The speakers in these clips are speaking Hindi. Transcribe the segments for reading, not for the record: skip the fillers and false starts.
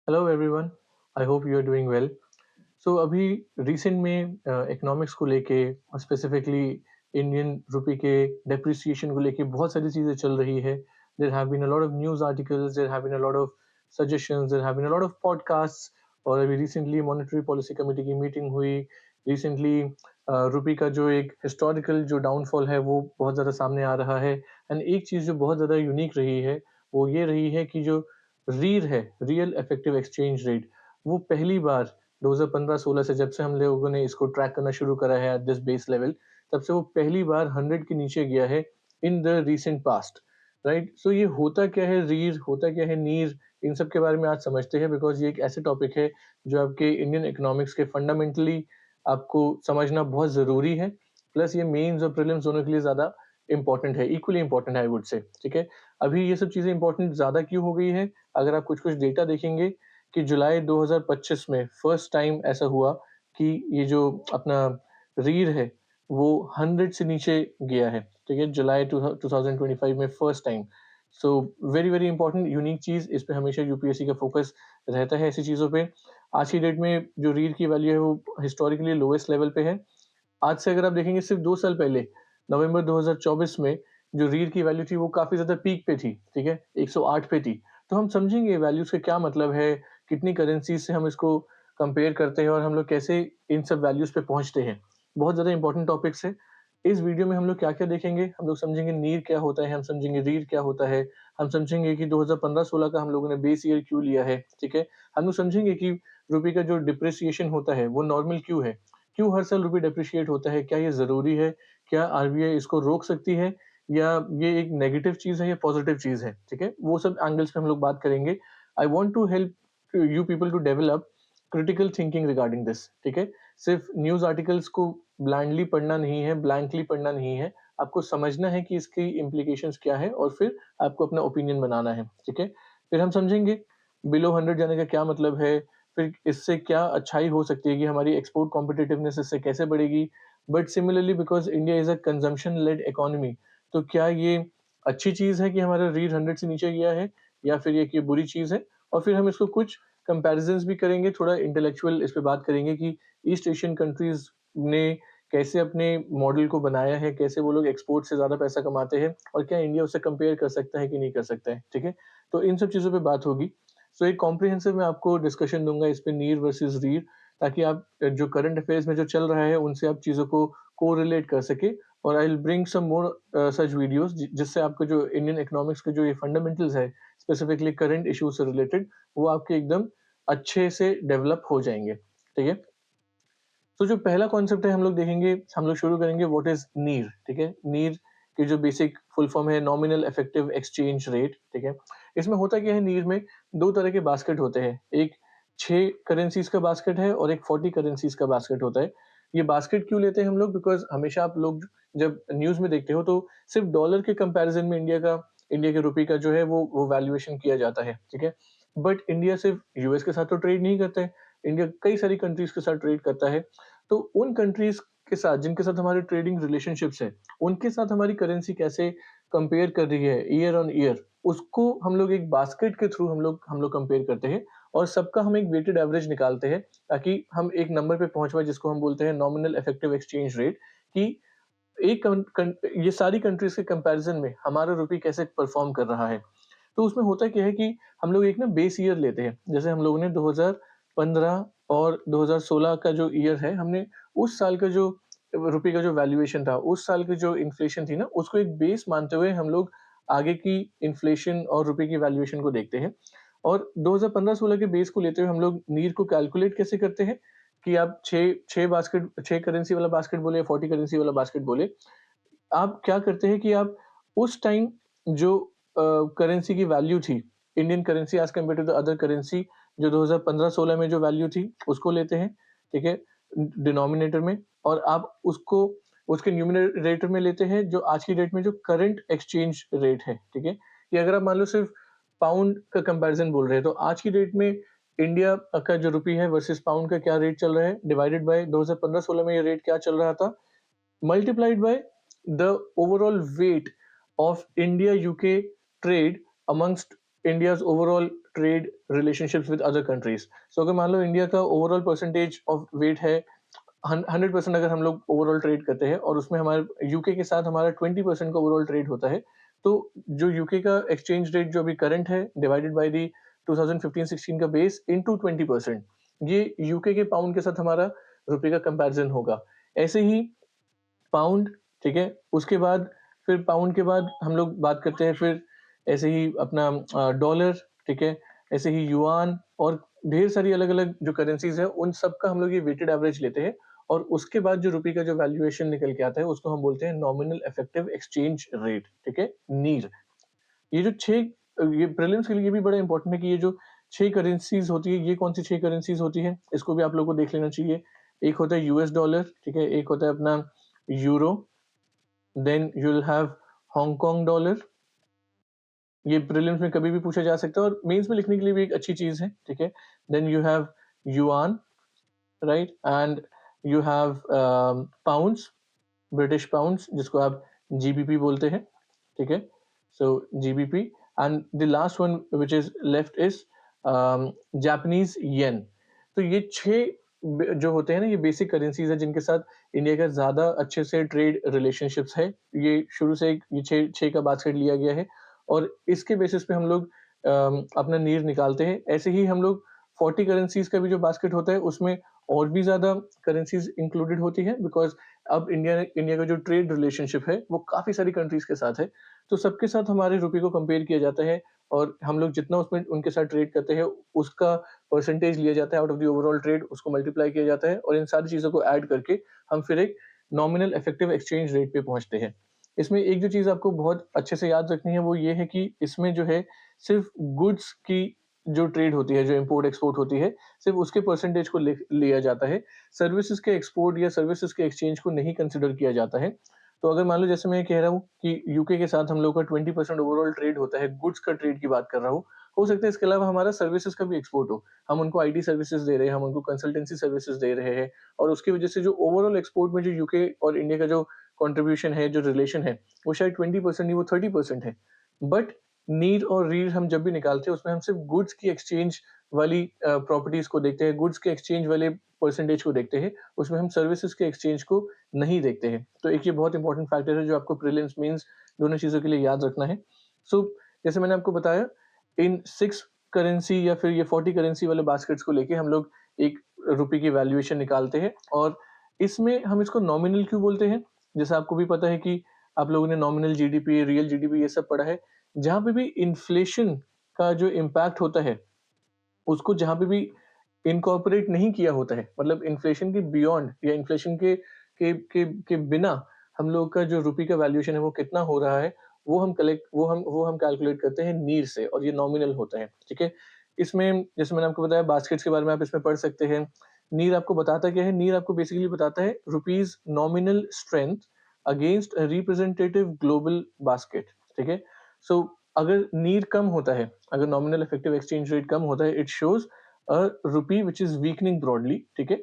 Hello everyone, I hope you are doing well. So अभी रिसेंट में इकोनॉमिक्स को लेके और स्पेसिफिकली इंडियन रुपी के डेप्रिसिएशन को लेके बहुत सारी चीज़ें चल रही है। There have been a lot of news articles, there have been a lot of suggestions, there have been a lot of podcasts. और अभी रिसेंटली मॉनेटरी पॉलिसी कमेटी की मीटिंग हुई। रिसेंटली रुपी का जो एक हिस्टोरिकल जो डाउनफॉल है वो बहुत ज़्यादा सामने आ रहा है। एंड एक चीज़ जो बहुत ज़्यादा यूनिक रही है वो ये रही है कि जो रीर है, रियल इफेक्टिव एक्सचेंज रेट, वो पहली बार 2015-16 से जब से हम लोगों ने इसको ट्रैक करना शुरू करा है एट दिस बेस लेवल, तब से वो पहली बार 100 के नीचे गया है in the recent past. Right, so ये होता क्या है रीर, होता क्या है नीर, इन सब के बारे में आज समझते हैं बिकॉज ये एक ऐसे टॉपिक है जो आपके इंडियन इकोनॉमिक्स के फंडामेंटली आपको समझना बहुत ज़रूरी है। प्लस ये मेंस और प्रीलिम्स दोनों के लिए ज़्यादा इंपॉर्टेंट है, equally important I would say. ठीक है, अभी ये सब चीज़ें इंपॉर्टेंट ज़्यादा क्यों हो गई है? अगर आप कुछ-कुछ डेटा देखेंगे कि जुलाई 2025 में फर्स्ट टाइम ऐसा हुआ कि ये जो अपना रीढ़ है, वो 100 से नीचे गया है, ठीक है? जुलाई 2025 में first time. So very, very important unique चीज़, इस पे हमेशा यूपीएससी का फोकस रहता है ऐसी चीज़ों पे। आज की डेट में जो रीढ़ की वैल्यू है वो हिस्टोरिकली लोएस्ट लेवल पे है। आज से अगर आप देखेंगे सिर्फ 2 साल पहले, नवंबर 2024 में जो रीढ़ की वैल्यू थी वो काफ़ी ज़्यादा पीक पे थी, ठीक है? 108 पे थी। तो हम समझेंगे वैल्यूज़ का क्या मतलब है, कितनी करेंसीज़ से हम इसको कंपेयर करते हैं और हम लोग कैसे इन सब वैल्यूज़ पे पहुँचते हैं। बहुत ज़्यादा इंपॉर्टेंट टॉपिक्स है। इस वीडियो में हम लोग क्या-क्या देखेंगे, हम लोग समझेंगे नीर क्या होता है, हम समझेंगे रीढ़ क्या होता है, हम समझेंगे कि 2015-16 का हम लोगों ने बेस ईयर क्यों लिया है, ठीक है? हम लोग समझेंगे कि रुपए का जो डिप्रिसिएशन होता है वो नॉर्मल क्यों है? क्यों हर साल रुपए डेप्रिशिएट होता है? क्या ये ज़रूरी है? क्या आरबीआई इसको रोक सकती है या ये एक नेगेटिव चीज़ है या पॉजिटिव चीज़ है? ठीक है? वो सब एंगल्स पे हम लोग बात करेंगे। I want to help you people to develop critical thinking regarding this, ठीक है? सिर्फ न्यूज़ आर्टिकल्स को ब्लाइंडली पढ़ना नहीं है, ब्लैंकली पढ़ना नहीं है। आपको समझना है कि इसकी इम्प्लीकेशंस क्या है और फिर आपको अपना ओपिनियन बनाना है, ठीक है? फिर हम समझेंगे बिलो 100 जाने का क्या मतलब है? फिर इससे क्या अच्छाई हो सकती है कि हमारी एक्सपोर्ट कॉम्पिटिटिवनेस इससे कैसे बढ़ेगी? But similarly because India is a consumption led economy, तो क्या ये अच्छी चीज़ है कि हमारा रीढ़ 100 से नीचे गया है या फिर ये कि बुरी चीज़ है? और फिर हम इसको कुछ कंपैरिज़न्स भी करेंगे, थोड़ा इंटेलेक्चुअल इस पे बात करेंगे कि ईस्ट एशियन कंट्रीज़ ने कैसे अपने मॉडल को बनाया है, कैसे वो लोग एक्सपोर्ट से ज़्यादा पैसा कमाते हैं और क्या इंडिया उससे कंपेयर कर सकता है कि नहीं कर सकता है, ठीक है? तो इन सब चीज़ों पे बात होगी। सो एक कॉम्प्रिहेंसिव मैं आपको डिस्कशन दूँगा इस पे नीर वर्सेस रीढ़, ताकि आप जो करंट अफेयर्स में जो चल रहा है उनसे आप चीज़ों को कोरिलेट कर सकें। और I will bring some more such videos जिससे आपको जो इंडियन इकोनॉमिक्स के जो ये फंडामेंटल्स है, स्पेसिफिकली करंट इश्यूज से रिलेटेड, वो आपके एकदम अच्छे से डेवलप हो जाएँगे, ठीक है? तो जो पहला कॉन्सेप्ट है हम लोग देखेंगे, हम लोग शुरू करेंगे व्हाट इज़ नीर, ठीक है? नीर की जो बेसिक फुल फॉर्म है नॉमिनल इफेक्टिव एक्सचेंज रेट, ठीक है? इसमें होता क्या है, नीर में 2 तरह के बास्केट होते हैं। एक 6 करेंसीज़ का बास्केट है और एक 40 करेंसीज़ का बास्केट होता है। ये बास्केट क्यों लेते हैं हम लोग? बिकॉज़ हमेशा आप लोग जब न्यूज़ में देखते हो तो सिर्फ डॉलर के कंपैरिज़न में इंडिया के रुपए का जो है वो वैल्यूएशन किया जाता है, ठीक है? बट इंडिया सिर्फ यूएस के साथ तो ट्रेड नहीं करता है। इंडिया कई सारी कंट्रीज़ के साथ ट्रेड करता है। तो उन कंट्रीज़ के साथ जिनके साथ हमारे ट्रेडिंग रिलेशनशिप्स हैं, उनके साथ हमारी करेंसी कैसे कंपेयर कर रही है ईयर ऑन ईयर, उसको हम लोग एक बास्केट के थ्रू हम लोग कंपेयर करते हैं और सबका हम एक वेटेड एवरेज निकालते हैं ताकि हम एक नंबर पे पहुँच पाएँ जिसको हम बोलते हैं नॉमिनल इफेक्टिव एक्सचेंज रेट, कि एक कन कन ये सारी कंट्रीज़ के कंपैरिज़न में हमारा रुपए कैसे परफ़ॉर्म कर रहा है। तो उसमें होता क्या है कि हम लोग एक ना बेस ईयर लेते हैं। जैसे हम लोगों ने 2015 और 2016 का जो ईयर है, हमने उस साल का जो रुपए का जो वैल्यूएशन था, उस साल की जो इन्फ्लेशन थी ना, उसको एक बेस मानते हुए हम लोग आगे की इन्फ्लेशन और रुपए की वैल्यूएशन को देखते हैं। और 2015-16 के बेस को लेते हुए हम लोग नीर को कैलकुलेट कैसे करते हैं कि आप 6 करेंसी वाला बास्केट बोले या 40 करेंसी वाला बास्केट बोले, आप क्या करते हैं कि आप उस टाइम जो करेंसी की वैल्यू थी, Indian currency as compare to the other currency, जो 2015-16 में जो वैल्यू थी, उसको लेते हैं, ठीक है? डिनोमिनेटर में, और आप उसको उसके न्यूमरेटर में लेते हैं जो आज की डेट में जो करंट एक्सचेंज रेट है, ठीक है? कि अगर आप मान लो सिर्फ पाउंड का कंपैरिज़न बोल रहे हैं, तो आज की डेट में इंडिया का जो रुपए है वर्सेस पाउंड का क्या रेट चल रहा है, डिवाइडेड बाय 2015-16 में ये रेट क्या चल रहा था, multiplied by the overall weight of India UK trade amongst India's overall trade relationships with other countries. So अगर मान लो इंडिया का ओवरऑल परसेंटेज ऑफ वेट है 100%, अगर हम लोग ओवरऑल ट्रेड करते हैं और उसमें हमारे यूके के साथ हमारा 20% का ओवरऑल ट्रेड होता है, तो जो यूके का एक्सचेंज रेट जो अभी करंट है डिवाइडेड बाय दी 2015-16 का बेस इनटू 20%, ये यूके के पाउंड के साथ हमारा रुपए का कंपैरिजन होगा। ऐसे ही पाउंड, ठीक है, उसके बाद फिर पाउंड के बाद हम लोग बात करते हैं फिर ऐसे ही अपना डॉलर, ठीक है, ऐसे ही युआन और ढेर सारी अलग-अलग जो करेंसीज है उन सब का हम लोग ये वेटेड एवरेज लेते हैं और उसके बाद जो रुपए का जो वैल्यूएशन निकल के आता है उसको हम बोलते हैं नॉमिनल इफेक्टिव एक्सचेंज रेट, ठीक है, नीर। ये जो 6 ये प्रीलिम्स के लिए ये भी बड़ा इंपॉर्टेंट है कि ये जो 6 करेंसीज होती है, ये कौन सी 6 करेंसीज होती है, इसको भी आप लोगों को देख लेना चाहिए। एक होता है यूएस डॉलर, ठीक है, एक होता है अपना euro, then you will have Hong Kong dollar. ये प्रीलिम्स में कभी भी पूछा जा सकता है और मेंस में लिखने के लिए भी एक अच्छी चीज है, ठीक है। Then you have yuan, right, and you have pounds, British pounds, जिसको आप जीबीपी बोलते हैं, ठीक है। So GBP and the last one which is left is Japanese yen. तो ये 6 जो होते हैं ना, ये बेसिक करेंसीज है जिनके साथ इंडिया का ज्यादा अच्छे से ट्रेड रिलेशनशिप्स है। ये शुरू से ये 6 का बास्केट लिया गया है और इसके बेसिस पे हम लोग अपना नीर निकालते हैं। ऐसे ही हम लोग 40 करेंसीज का भी जो बास्केट होता है उसमें और भी ज्यादा करेंसीज इंक्लूडेड होती है, बिकॉज अब इंडिया का जो ट्रेड रिलेशनशिप है वो काफी सारी कंट्रीज के साथ है, तो सबके साथ हमारे रुपये को कंपेयर किया जाता है और हम लोग जितना उसमें उनके साथ ट्रेड करते हैं उसका परसेंटेज लिया जाता है out of the overall trade, उसको मल्टीप्लाई किया जाता है और इन सारी चीजों को ऐड करके हम फिर एक नॉमिनल इफेक्टिव एक्सचेंज रेट पे पहुंचते हैं। इसमें एक जो चीज आपको बहुत अच्छे से याद रखनी है वो ये है कि इसमें जो है सिर्फ गुड्स की जो ट्रेड होती है, जो इम्पोर्ट एक्सपोर्ट होती है, सिर्फ उसके परसेंटेज को लिया जाता है। सर्विसेज के एक्सपोर्ट या सर्विसेज के एक्सचेंज को नहीं कंसिडर किया जाता है। तो अगर मान लो जैसे मैं कह रहा हूँ कि यूके के साथ हम लोग का 20% ओवरऑल ट्रेड होता है, गुड्स का ट्रेड की बात कर रहा हूँ, हो सकता है इसके अलावा हमारा सर्विसेज का भी एक्सपोर्ट हो। हम उनको आईटी सर्विसेज दे रहे हैं, हम उनको कंसल्टेंसी सर्विसेज दे रहे हैं और उसकी वजह से जो ओवरऑल एक्सपोर्ट में जो यूके और इंडिया का जो कंट्रीब्यूशन है, जो रिलेशन है, वो शायद 20% नहीं, वो 30% है। बट नीड और रीड हम जब भी निकालते हैं उसमें हम सिर्फ गुड्स की एक्सचेंज वाली प्रॉपर्टीज को देखते हैं, गुड्स के एक्सचेंज वाले परसेंटेज को देखते हैं, उसमें हम सर्विसेज के एक्सचेंज को नहीं देखते हैं। तो एक ये बहुत इंपॉर्टेंट फैक्टर है जो आपको प्रीलिम्स मेंस दोनों चीजों के लिए याद रखना है। सो जैसे मैंने आपको बताया, इन 6 करेंसी या फिर ये 40 करेंसी वाले बास्केट्स को लेके हम लोग एक रुपए की वैल्यूएशन निकालते हैं और इसमें हम इसको नॉमिनल क्यों बोलते हैं, जैसे आपको भी पता है कि आप लोगों ने नॉमिनल जीडीपी, रियल जीडीपी ये सब पढ़ा है। जहाँ पे भी इन्फ्लेशन का जो इम्पैक्ट होता है, उसको जहाँ पे भी इनकॉर्पोरेट नहीं किया होता है, मतलब इन्फ्लेशन के बियॉन्ड या इन्फ्लेशन के बिना हम लोग का जो रुपये का वैल्यूएशन है वो कितना हो रहा है, वो हम कैलकुलेट करते हैं नीर से और ये नॉमिनल होता है, ठीक है। इसमें जैसे मैंने आपको बताया बास्केट्स के बारे में आप इसमें पढ़ सकते हैं। नीर आपको बताता क्या है? नीर आपको बेसिकली बताता है rupee's nominal strength against representative global basket, ठीक है। सो अगर नीर कम होता है, अगर नॉमिनल इफेक्टिव एक्सचेंज रेट कम होता है, it shows a rupee which is weakening broadly, ठीक है।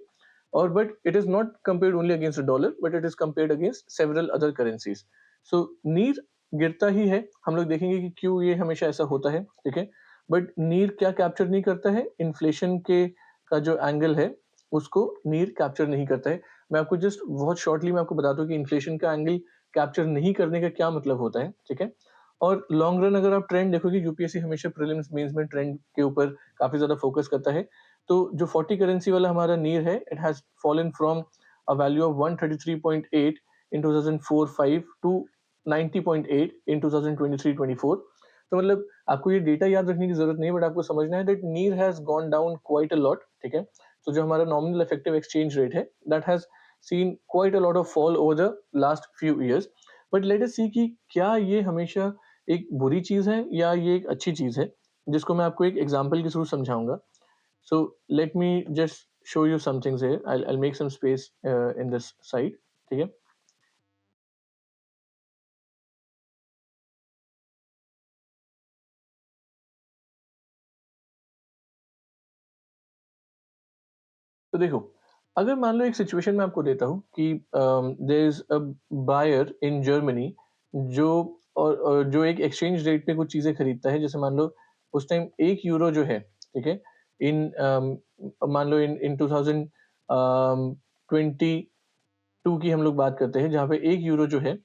और but it is not compared only against dollar, but it is compared against several other currencies. So NEER गिरता ही है, हम लोग देखेंगे कि क्यों ये हमेशा ऐसा होता है, ठीक है। बट नीर क्या कैप्चर नहीं करता है? इन्फ्लेशन के का जो एंगल है उसको नीर कैप्चर नहीं करता है। मैं आपको जस्ट बहुत शॉर्टली मैं आपको बता दूं कि इन्फ्लेशन का एंगल कैप्चर नहीं करने का क्या मतलब होता है, ठीक है। और लॉन्ग रन अगर आप ट्रेंड देखोगे, यूपीएससी हमेशा प्रीलिम्स मेंस में ट्रेंड के ऊपर काफी ज्यादा फोकस करता है। तो जो 40 करेंसी वाला हमारा नीर है, it has fallen from a value of 133.8 in 2004-5 to 90.8 in 2023-24। तो मतलब आपको ये डेटा याद रखने की जरूरत नहीं है, बट आपको समझना है that NEER has gone down quite a lot, ठीक है। तो जो हमारा नॉमिनल इफेक्टिव एक्सचेंज रेट है, that has seen quite a lot of fall over the last few years. But let us see कि क्या ये हमेशा एक बुरी चीज है या ये एक अच्छी चीज है, जिसको मैं आपको एक एग्जांपल के थ्रू समझाऊंगा। So let me just show you something here, I make some space in this side, ठीक है। तो देखो, अगर मान लो एक सिचुएशन में आपको देता हूँ कि there is a buyer in Germany जो और जो एक एक्सचेंज रेट पे कुछ चीजें खरीदता है, जैसे मान लो उस टाइम 1 यूरो जो है, ठीक है? इन मान लो इन 2022 की हम लोग बात करते हैं, जहाँ पे 1 यूरो जो है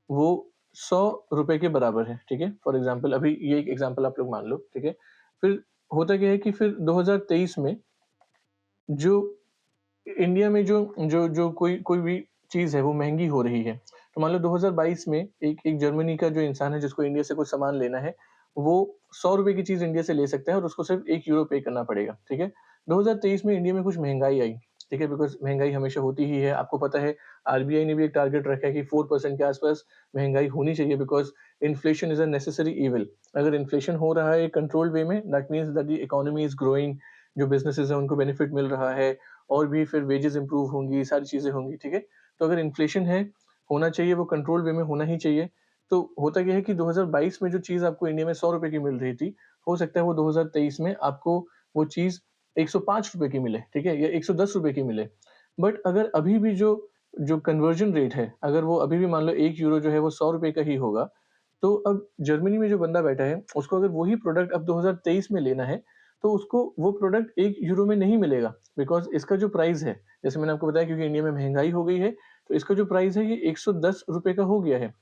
वो ₹100 के बराबर है, ठीक है? फॉर एग्ज़ाम्पल अभी ये एक एग्ज़ाम्पल आप लोग मान लो, ठीक है? फिर होता क्या है कि फिर 2023 में जो इंडिया में जो जो जो कोई कोई भी चीज़ है वो महँगी हो रही है। तो मान लो 2022 में एक एक जर्मनी का जो इंसान है जिसको इंडिया से कुछ सामान लेना है, वो ₹100 की चीज़ इंडिया से ले सकता है और उसको सिर्फ़ 1 यूरो पे करना पड़ेगा, ठीक है? 2023 में इंडिया में कुछ महँगाई आई, ठीक है? बिकॉज़ महँगाई हमेशा होती ही है। आपको पता है आरबीआई ने भी एक टारगेट रखा है कि 4% के आस-पास महँगाई होनी चाहिए because inflation is a necessary evil. अगर इन्फ्लेशन हो रहा है कंट्रोल्ड वे में, that means that the economy is growing, जो बिज़नेसेज़ हैं उनको बेनिफिट मिल रहा है और भी फिर वेजेस इम्प्रूव होंगी, सारी चीज़ें होंगी, ठीक है? तो अगर इन्फ्लेशन है, होना चाहिए वो कंट्रोल वे में होना ही चाहिए। तो होता क्या है कि 2022 में जो चीज़ आपको इंडिया में ₹100 की मिल रही थी, हो सकता है वो 2023 में आपको वो चीज़ ₹105 की मिले, ठीक है? या ₹110 की मिले। बट अगर अभी भी जो जो कन्वर्जन रेट है, अगर वो अभी भी मान लो 1 यूरो जो है वो ₹100 का ही होगा, तो अब जर्मनी में जो बंदा बैठा है, उसको अगर वही प्रोडक्ट अब 2023 में लेना है, तो उसको वो प्रोडक्ट 1 यूरो में नहीं मिलेगा। बिकॉज़ इसका जो प्राइस है, जैसे मैंने आपको बताया क्योंकि इंडिया में महँगाई हो गई है, तो इसका जो प्राइस है ये ₹110 का हो गया है।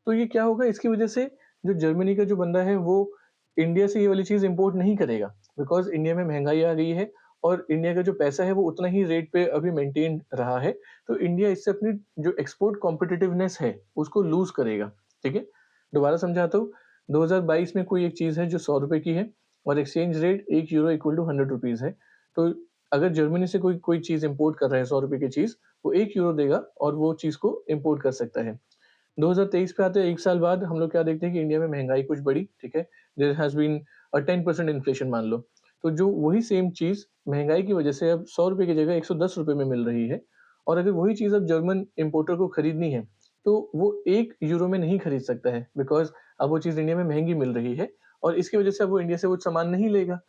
तो ये क्या होगा इसकी वजह से जो जर्मनी का जो बंदा है वो इंडिया से ये वाली चीज़ इम्पोर्ट नहीं करेगा। बिकॉज़ इंडिया में महँगाई आ गई है और इंडिया का जो पैसा है वो उतना ही रेट पे अभी मेंटेन रहा है। तो इंडिया इससे अपनी जो एक्सपोर्ट कॉम्पिटिटिवनेस है उसको लूज़ करेगा। ठीक है? दोबारा समझाता हूँ, 2022 में कोई एक चीज़ है जो ₹100 की है और exchange rate 1 euro equal to ₹100 है। तो अगर जर्मनी से कोई कोई चीज़ इम्पोर्ट कर रहा है ₹100 की चीज़, वो 1 यूरो देगा और वो चीज़ को इम्पोर्ट कर सकता है। 2023 पे आते हैं 1 साल बाद हम लोग क्या देखते हैं कि इंडिया में महँगाई कुछ बढ़ी, ठीक है? There has been a 10% inflation मान लो। तो जो वही सेम चीज़ महँगाई की वजह से अब ₹100 की जगह ₹110 में मिल रही है और अगर वही चीज़ अब जर्मन इम्पोर्टर को खरीदनी है, तो वो 1 यूरो में नहीं खरीद सकता है बिकॉज़ अब वो चीज़ इंडिया में महँगी मिल रही है और इसकी वजह से अब वो इंडिया से वो सामान नहीं लेगा।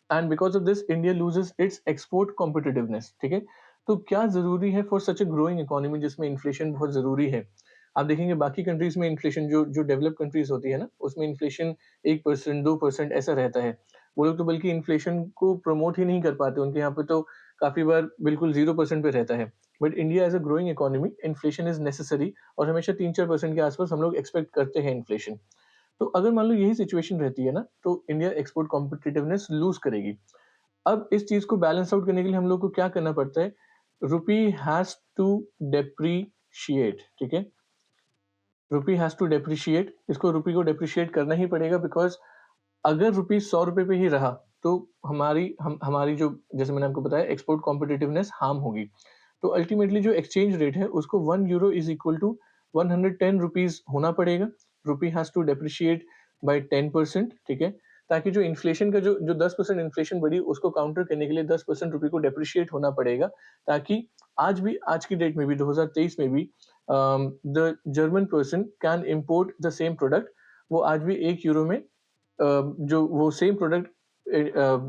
And because of this India loses its export competitiveness, ठीक है? तो क्या ज़रूरी है for such a growing economy जिसमें इन्फ्लेशन बहुत ज़रूरी है। आप देखेंगे बाकी कंट्रीज़ में इन्फ्लेशन जो जो डेवलप्ड कंट्रीज़ होती है ना, उसमें इन्फ्लेशन 1% 2% ऐसा रहता है। वो लोग तो बल्कि इन्फ्लेशन को प्रमोट ही नहीं कर पाते, उनके यहाँ पे तो काफ़ी बार बिल्कुल 0% पे रहता है। But India as a growing economy inflation is necessary और हमेशा 3-4% के आस-पास हम लोग एक्सपेक्ट करते हैं इन्फ्लेशन। तो अगर मान लो यही सिचुएशन रहती है ना, तो इंडिया एक्सपोर्ट कॉम्पिटिटिवनेस लूज़ करेगी। अब इस चीज़ को बैलेंस आउट करने के लिए हम लोग को क्या करना पड़ता है? रूपी हैज़ टू डेप्रिशिएट, ठीक है? रूपी हैज़ टू डेप्रिशिएट, इसको रूपी को डेप्रिशिएट करना ही पड़ेगा बिकॉज़ अगर रूपी ₹100 पे ही रहा, तो हमारी जो जैसे मैंने आपको बताया एक्सपोर्ट कॉम्पिटिटिवनेस हार्म होगी। तो अल्टीमेटली जो एक्सचेंज रेट है उसको 1 euro is equal to 110 rupees होना पड़ेगा। रूपी हैज़ टू डेप्रिशिएट बाय 10%, ठीक है? ताकि जो इन्फ्लेशन का जो 10% इन्फ्लेशन बढ़ी उसको काउंटर करने के लिए 10% रूपी को डेप्रिशिएट होना पड़ेगा ताकि आज की डेट में भी 2023 में भी the German person can import the same product, वो आज भी 1 यूरो में जो वो सेम प्रोडक्ट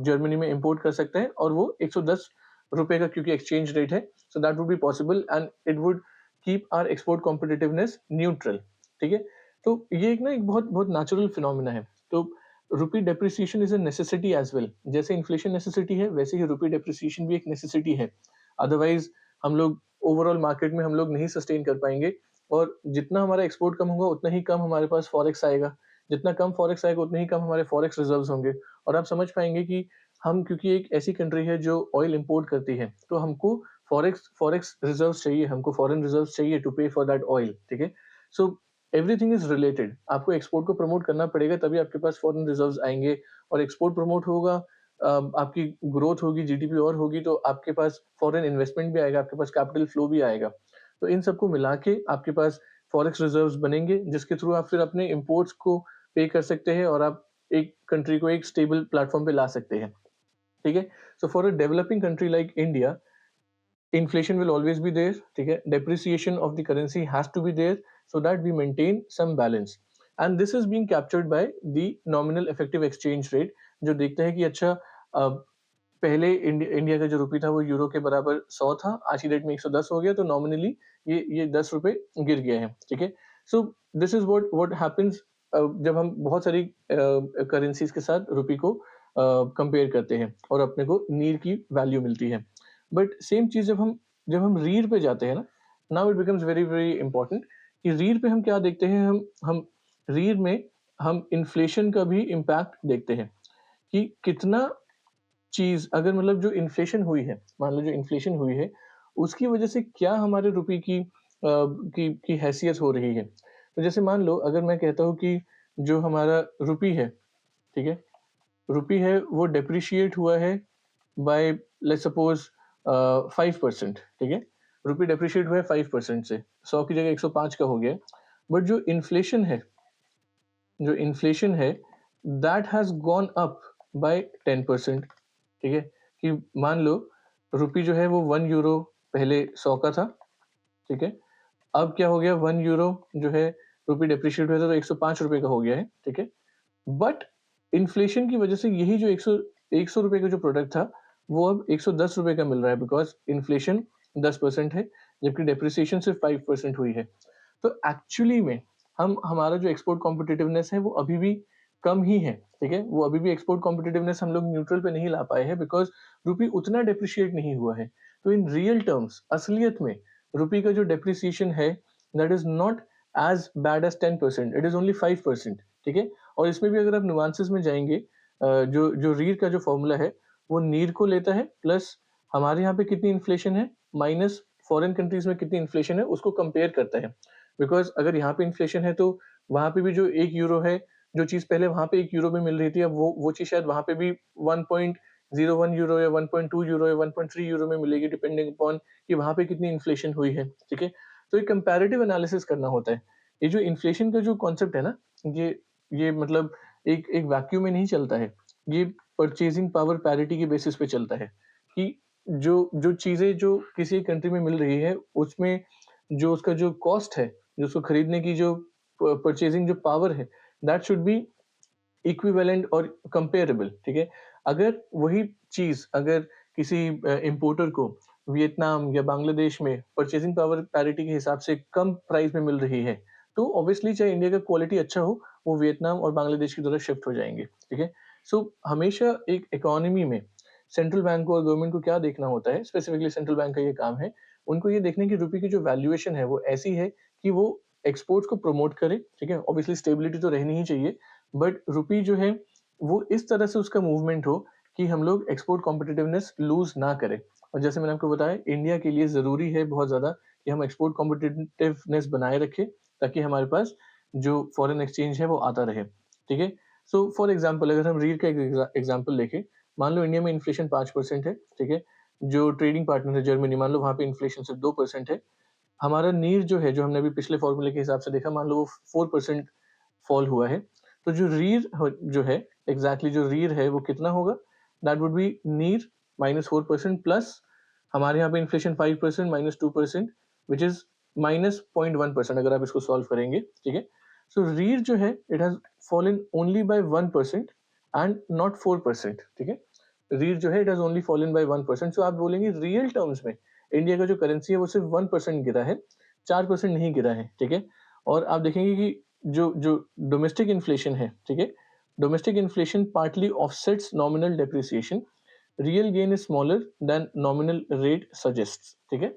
जर्मनी में इम्पोर्ट कर सकते हैं और वो ₹110 का क्योंकि एक्सचेंज रेट है, so that would be possible and it would keep our export competitiveness neutral, ठीक है? तो ये एक ना एक बहुत बहुत नेचुरल फिनोमेना है। तो रूपी depreciation is a necessity as well. जैसे इन्फ्लेशन नेसेसिटी है, वैसे ही रूपी डेप्रिसिएशन भी एक नेसेसिटी है। अदरवाइज़ हम लोग ओवरऑल मार्केट में हम लोग नहीं सस्टेन कर पाएँगे और जितना हमारा एक्सपोर्ट कम होगा, उतना ही कम हमारे पास फॉरेक्स आएगा। जितना कम फॉरेक्स आएगा उतने ही कम हमारे फॉरेक्स रिजर्व्स होंगे और आप समझ पाएँगे कि हम क्योंकि एक ऐसी कंट्री है जो ऑयल इम्पोर्ट करती है, तो हमको फॉरेक्स फॉरेक्स रिजर्व्स चाहिए, हमको फॉरेन रिजर्व्स चाहिए टू पे फॉर दैट ऑयल, ठीक है? So everything is related. आपको एक्सपोर्ट को प्रमोट करना पड़ेगा तभी आपके पास फॉरेन रिजर्व्स आएँगे और एक्सपोर्ट प्रमोट होगा, आपकी ग्रोथ होगी, जीडीपी और होगी तो आपके पास फॉरेन इन्वेस्टमेंट भी आएगा, आपके पास कैपिटल फ्लो भी आएगा। तो इन सबको मिला के आपके पास फॉरेक्स रिजर्व्स बनेंगे जिसके थ्रू आप फिर अपने इम्पोर्ट्स को पे कर सकते हैं और आप एक कंट्री को एक स्टेबल प्लेटफ़ॉर्म पे ला सकते हैं, ठीक है? So for a developing country like India, inflation will always be there, ठीक है? Depreciation of the currency has to be there so that we maintain some balance and this is being captured by the nominal effective exchange rate जो देखता है कि अच्छा पहले इंडिया का जो रुपी था वो यूरो के बराबर 100 था, आज की डेट में 110 हो गया तो नॉमिनली ये ₹10 गिर गए हैं, ठीक है? So this is what what happens जब हम बहुत सारी करेंसीज़ के साथ रुपए को कंपेयर करते हैं और अपने को नीर की वैल्यू मिलती है। बट सेम चीज़ जब हम रीढ़ पे जाते हैं ना, now it becomes very, very important कि रीढ़ पे हम क्या देखते हैं, हम रीढ़ में हम इन्फ्लेशन का भी इम्पैक्ट देखते हैं कि कितना चीज़ अगर मतलब जो इन्फ्लेशन हुई है, मान लो जो इन्फ्लेशन हुई है, उसकी वजह से क्या हमारे रुपए की हैसियत हो रही है। तो जैसे मान लो अगर मैं कहता हूँ कि जो हमारा रुपए है, ठीक है? रुपए है वो डेप्रिशिएट हुआ है बाय लेट्स सपोज़ 5%, ठीक है? रुपए डेप्रिशिएट हुआ है 5% से, 100 की जगह 105 का हो गया है। बट जो इन्फ्लेशन है that has gone up by 10%, ठीक है? कि मान लो रुपए जो है वो 1 यूरो पहले 100 का था, ठीक है? अब क्या हो गया 1 यूरो जो है रुपए डेप्रिशिएट हुआ था तो ₹105 का हो गया है, ठीक है? बट इन्फ्लेशन की वजह से यही जो 100 रुपए का जो प्रोडक्ट था, वो अब ₹110 का मिल रहा है बिकॉज़ इन्फ्लेशन 10% है, जबकि डेप्रिसिएशन सिर्फ़ 5% हुई है। तो एक्चुअली में हम हमारा जो एक्सपोर्ट कॉम्पिटिटिवनेस है वो अभी भी कम ही है, ठीक है? वो अभी भी एक्सपोर्ट कॉम्पिटिटिवनेस हम लोग न्यूट्रल पे नहीं ला पाए हैं बिकॉज़ रुपए उतना डेप्रिशिएट नहीं हुआ है। तो इन रियल टर्म्स असलियत में रुपए का जो डेप्रिसिएशन है that is not as bad as 10%, it is only 5%, ठीक है? और इसमें भी अगर आप नुआंसेस में जाएँगे जो जो रीर का जो फ़ॉर्मूला है, वो नीर को लेता है प्लस हमारे यहाँ पे कितनी इन्फ्लेशन है माइनस फॉरेन कंट्रीज़ में कितनी इन्फ्लेशन है उसको कंपेयर करता है। बिकॉज़ अगर यहाँ पे इन्फ्लेशन है तो वहाँ पे भी जो 1 यूरो है, जो चीज़ पहले वहाँ पे 1 यूरो में मिल रही थी अब वो चीज़ शायद वहाँ पे भी 1.01 यूरो या 1.2 यूरो या 1.3 यूरो में मिलेगी डिपेंडिंग अपॉन कि वहाँ पे कितनी इन्फ्लेशन हुई है, ठीक है? तो एक कंपैरेटिव एनालिसिस करना होता है। ये जो इन्फ्लेशन का जो कॉन्सेप्ट है ना, ये मतलब एक एक वैक्यूम में नहीं चलता है। ये परचेज़िंग पावर पैरिटी के बेसिस पे चलता है कि जो जो चीज़ें जो किसी कंट्री में मिल रही है, उसमें जो उसका जो कॉस्ट है, जो उसको खरीदने की जो परचेज़िंग जो पावर है, दैट शुड बी इक्विवेलेंट और कंपेरेबल, ठीक है? अगर वही चीज़ अगर किसी इम्पोर्टर को वियतनाम या बांग्लादेश में परचेज़िंग पावर पैरिटी के हिसाब से कम प्राइस में मिल रही है, तो ऑब्वियसली चाहे इंडिया का क्वालिटी अच्छा हो, वो वियतनाम और बांग्लादेश की तरफ शिफ्ट हो जाएँगे, ठीक है? सो हमेशा एक इकोनॉमी में सेंट्रल बैंक को और गवर्नमेंट को क्या देखना होता है, स्पेसिफिकली सेंट्रल बैंक का ये काम है, उनको ये देखना है कि रुपए की जो वैल्यूएशन है, वो ऐसी है कि वो एक्सपोर्ट्स को प्रमोट करे, ठीक है? ऑब्वियसली स्टेबिलिटी तो रहनी ही चाहिए, बट रुपए जो है वो इस तरह से उसका मूवमेंट हो कि हम लोग एक्सपोर्ट कॉम्पिटिटिवनेस लूज़ ना करें। और जैसे मैंने आपको बताया इंडिया के लिए ज़रूरी है बहुत ज़्यादा कि हम एक्सपोर्ट कॉम्पिटिटिवनेस बनाए रखें ताकि हमारे पास जो फॉरेन एक्सचेंज है वो आता रहे, ठीक है? सो फॉर एग्ज़ाम्पल अगर हम रीढ़ का एक एग्ज़ाम्पल लेके मान लो इंडिया में इन्फ्लेशन 5% है, ठीक है? जो ट्रेडिंग पार्टनर है जर्मनी मान लो वहाँ पे इन्फ्लेशन सिर्फ 2% है। हमारा नीर जो है, जो हमने अभी पिछले फॉर्मूले के हिसाब से देखा मान लो वो 4% फॉल हुआ है। तो जो रीर ह जो है एग्ज़ैक्टली जो रीर है वो कितना होगा? दैट वुड बी नीर -4% प्लस हमारे यहाँ पे इन्फ्लेशन 5% -2% व्हिच इज़ -0.1% अगर आप इसको सॉल्व करेंगे, ठीक है? सो रीर जो है it has fallen only by 1% and not 4%, ठीक है? रीर जो है it has only fallen bye 1%, सो आप बोलेंगे रियल टर्म्स में इंडिया का जो करेंसी है वो सिर्फ 1% गिरा है, 4% नहीं गिरा है, ठीक है? और आप देखेंगे कि जो जो डोमेस्टिक इन्फ्लेशन है, ठीक है? Domestic inflation partly offsets nominal depreciation, real gain is smaller than nominal rate suggests, ठीक है?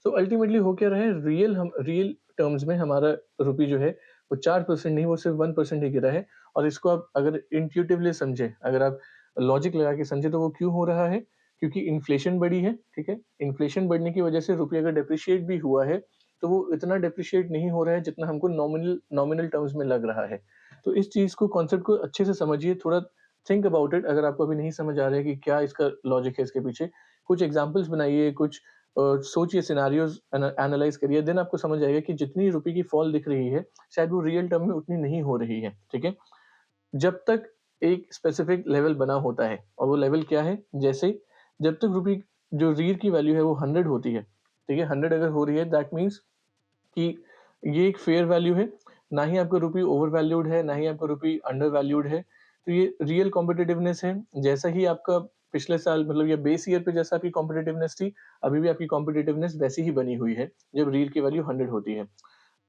सो अल्टीमेटली हो क्या रहा है रियल टर्म्स में हमारा रुपए जो है वो 4% नहीं वो सिर्फ 1% ही गिरा है और इसको आप अगर इंट्यूटिवली समझे अगर आप लॉजिक लगा के समझे तो वो क्यों हो रहा है क्योंकि इन्फ्लेशन बढ़ी है, ठीक है? इन्फ्लेशन बढ़ने की वजह से रुपये अगर डेप्रिशिएट भी हुआ है तो वो इतना डेप्रिशिएट नहीं हो रहा है जितना हमको नॉमिनल नॉमिनल टर्म्स में लग रहा है। तो इस चीज़ को कॉन्सेप्ट को अच्छे से समझिए, थोड़ा थिंक अबाउट इट अगर आपको अभी नहीं समझ आ रहा है कि क्या इसका लॉजिक है इसके पीछे, कुछ एग्ज़ाम्पल्स बनाइए, कुछ सोचिए सिनेरियोज़ एनालाइज़ करिए, देन आपको समझ आएगा कि जितनी रुपए की फॉल दिख रही है, शायद वो रियल टर्म में उतनी नहीं हो रही है, ठीक है? जब तक एक स्पेसिफिक लेवल बना होता है और वो लेवल क्या है? जैसे जब तक रुपए जो रीर की वैल्यू है वो 100 होती है, ठीक है? 100 अगर हो रही है दैट मीन्स कि ये एक फेयर वैल्यू है, ना ही आपका रुपए ओवर वैल्यूड है, ना ही आपका रुपए अंडर वैल्यूड है। तो ये रियल कॉम्पिटिटिवनेस है, जैसा ही आपका पिछले साल मतलब या बेस ईयर पे जैसा आपकी कॉम्पिटिटिवनेस थी, अभी भी आपकी कॉम्पिटिटिवनेस वैसी ही बनी हुई है, जब रील की वैल्यू 100 होती है।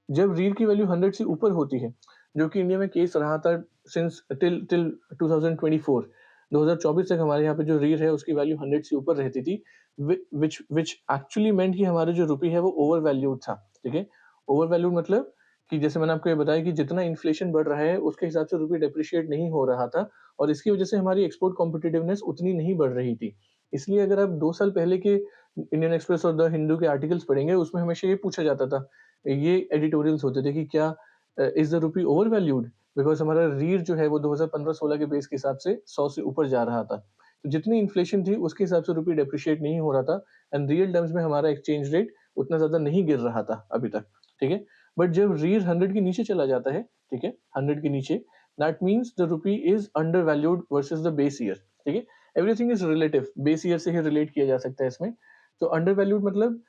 जब रील की वैल्यू 100 से ऊपर होती है, जो कि इंडिया में केस रहा था सिंस टिल टिल 2024। 2024 तक हमारे यहाँ पे जो रीर है उसकी वैल्यू 100 से ऊपर रहती थी, व्हिच एक्चुअली मेंट कि हमारा जो रुपी है वो ओवर वैल्यूड था, ठीक है? ओवर वैल्यूड मतलब कि जैसे मैंने आपको ये बताया कि जितना इन्फ्लेशन बढ़ रहा है उसके हिसाब से रुपी डेप्रिशिएट नहीं हो रहा था और इसकी वजह से हमारी एक्सपोर्ट कॉम्पिटिटिवनेस उतनी नहीं बढ़ रही थी। इसलिए अगर आप 2 साल पहले के इंडियन एक्सप्रेस और द हिंदू के आर्टिकल्स पढ़ेंगे, उसमें हमेशा ये पूछा जाता था, ये एडिटोरियल्स होते थे कि क्या is the rupee over valued? Because हमारा रीढ़ जो है वो 2015-16 के बेस के हिसाब से 100 से ऊपर जा रहा था। तो जितनी इन्फ्लेशन थी उसके हिसाब से रुपी डेप्रिशिएट नहीं हो रहा था एंड रियल टर्म्स में हमारा एक्सचेंज रेट उतना ज़्यादा नहीं गिर रहा था अभी तक, ठीक है? बट जब रीढ़ 100 के नीचे चला जाता है, ठीक है? 100 के नीचे, that means the rupee is under valued versus the base year, ठीक है? Everything is relative, base year से ही रिलेट किया जा सकता है इसमें। तो अंडर वैल्यूड मतलब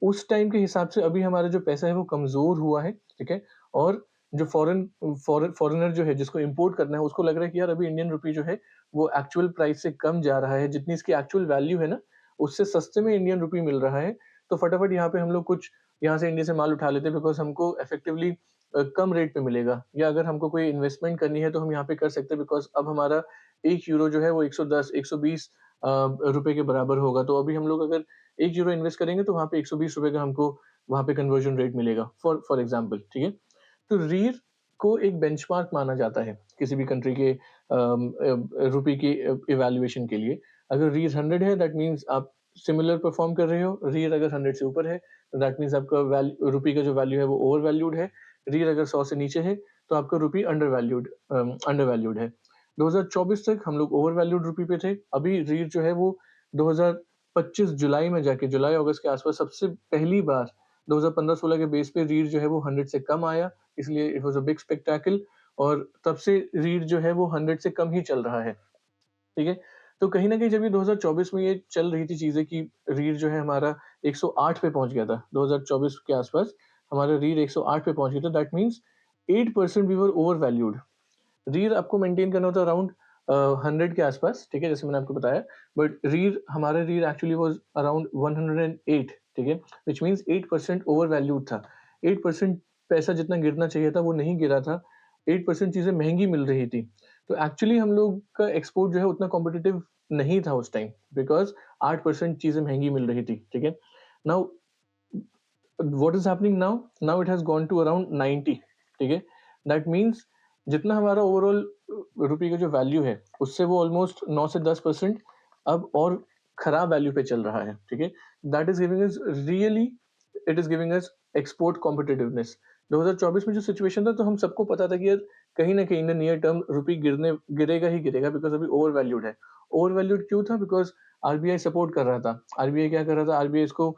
उस टाइम के हिसाब से अभी हमारा जो पैसा है वो कमज़ोर हुआ है, ठीक है? और जो फॉरेनर जो है जिसको इम्पोर्ट करना है उसको लग रहा है कि यार अभी इंडियन रुपी जो है वो एक्चुअल प्राइस से कम जा रहा है, जितनी इसकी एक्चुअल वैल्यू है ना, उससे सस्ते में इंडियन रुपी मिल रहा है। तो फटाफट यहाँ पे हम लोग कुछ यहाँ से इंडिया से माल उठा लेते हैं बिकॉज़ हमको इफेक्टिवली कम रेट पे मिलेगा या अगर हमको कोई इन्वेस्टमेंट करनी है तो हम यहाँ पे कर सकते हैं बिकॉज़ अब हमारा 1 यूरो जो है वो 110 120 रुपए के बराबर होगा। तो अभी हम लोग अगर 1 यूरो इन्वेस्ट करेंगे तो वहाँ पे 120 रुपए का हमको वहाँ पे कन्वर्जन रेट मिलेगा फॉर एग्ज़ाम्पल, ठीक है? तो रीर को एक बेंचमार्क माना जाता है किसी भी कंट्री के रुपी की इवैल्यूएशन के लिए। अगर रीर 100 है दैट मीन्स आप सिमिलर परफॉर्म कर रहे हो। रीर अगर 100 से ऊपर है तो दैट मीन्स आपका रुपी का जो वैल्यू है वो ओवर वैल्यूड है। रीर अगर 100 से नीचे है तो आपका रुपी अंडर वैल्यूड है। 2024 तक हम लोग ओवर वैल्यूड रुपी पे थे। अभी रीर जो है वो 2025 जुलाई में जाके जुलाई अगस्त के आसपास सबसे पहली बार 2015-16 के बेस पे रीढ़ जो है वो 100 से कम आया, इसलिए it was a big spectacle और तब से रीढ़ जो है वो 100 से कम ही चल रहा है, ठीक है? तो कहीं न कहीं जब ये 2024 में ये चल रही थी चीज़ें कि रीढ़ जो है हमारा 108 पे पहुँच गया था, 2024 के आसपास हमारा रीढ़ 108 पे पहुँच गया था, that means 8% we were overvalued. REER आपको मेंटेन करना होता है अराउंड 100 के आसपास, ठीक है? जैसे मैंने आपको बताया, बट रीर हमारा रीर एक्चुअली वाज़ अराउंड 108, ठीक है? व्हिच मीन्स 8% ओवर वैल्यूड था। 8% पैसा जितना गिरना चाहिए था, वो नहीं गिरा था। 8% चीज़ें महँगी मिल रही थी। तो एक्चुअली हम लोग का एक्सपोर्ट जो है उतना कॉम्पिटिटिव नहीं था उस टाइम बिकॉज़ 8% चीज़ें महँगी मिल रही थी, ठीक है? Now what is happening now? Now it has gone to around 90, ठीक है? दैट मीन्स जितना हमारा ओवरऑल रुपये का जो वैल्यू है, उससे वो ऑलमोस्ट 9 से 10% अब और खराब वैल्यू पे चल रहा है, ठीक है? That is giving us really it is giving us export competitiveness. 2024 में जो सिचुएशन था तो हम सबको पता था कि यार कहीं न कहीं इन द नियर टर्म रुपी गिरेगा ही गिरेगा बिकॉज़ अभी ओवर वैल्यूड है। ओवर वैल्यूड क्यों था? बिकॉज़ आरबीआई सपोर्ट कर रहा था। आरबीआई क्या कर रहा था? आरबीआई इसको